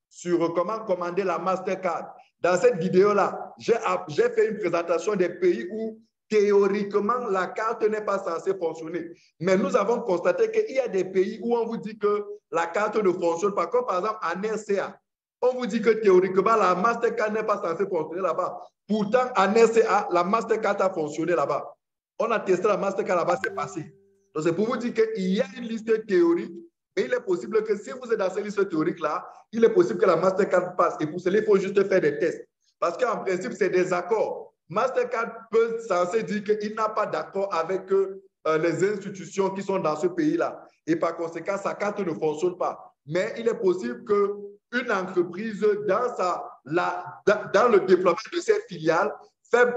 Speaker 2: sur comment commander la Mastercard. Dans cette vidéo-là, j'ai fait une présentation des pays où théoriquement la carte n'est pas censée fonctionner. Mais nous avons constaté qu'il y a des pays où on vous dit que la carte ne fonctionne pas, comme par exemple en RCA. On vous dit que théoriquement la Mastercard n'est pas censée fonctionner là-bas. Pourtant, en RCA, la Mastercard a fonctionné là-bas. On a testé la Mastercard là-bas, c'est passé. Donc, c'est pour vous dire qu'il y a une liste théorique, mais il est possible que si vous êtes dans cette liste théorique-là, il est possible que la Mastercard passe. Et pour cela, il faut juste faire des tests. Parce qu'en principe, c'est des accords. Mastercard peut censé dire qu'il n'a pas d'accord avec les institutions qui sont dans ce pays-là. Et par conséquent, sa carte ne fonctionne pas. Mais il est possible qu'une entreprise, dans le déploiement de ses filiales, fait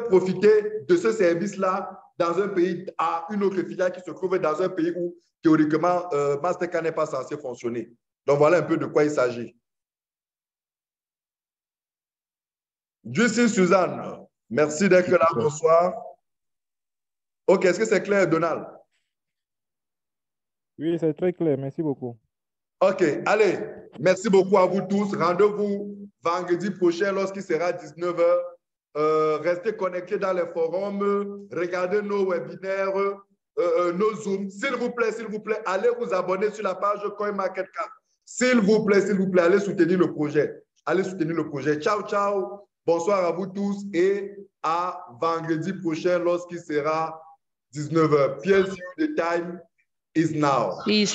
Speaker 2: profiter de ce service-là dans un pays à une autre filiale qui se trouve dans un pays où, théoriquement, Mastercard n'est pas censé fonctionner. Donc, voilà un peu de quoi il s'agit. Juicy Suzanne, merci d'être là. Bonsoir. OK, est-ce que c'est clair, Donald?
Speaker 7: Oui, c'est très clair. Merci beaucoup.
Speaker 2: OK, allez. Merci beaucoup à vous tous. Rendez-vous vendredi prochain lorsqu'il sera 19h. Restez connectés dans les forums, regardez nos webinaires, nos Zooms. S'il vous plaît, allez vous abonner sur la page CoinMarketCap. S'il vous plaît, allez soutenir le projet. Allez soutenir le projet. Ciao, ciao. Bonsoir à vous tous et à vendredi prochain lorsqu'il sera 19h. Pierre, the time is now.
Speaker 4: Please.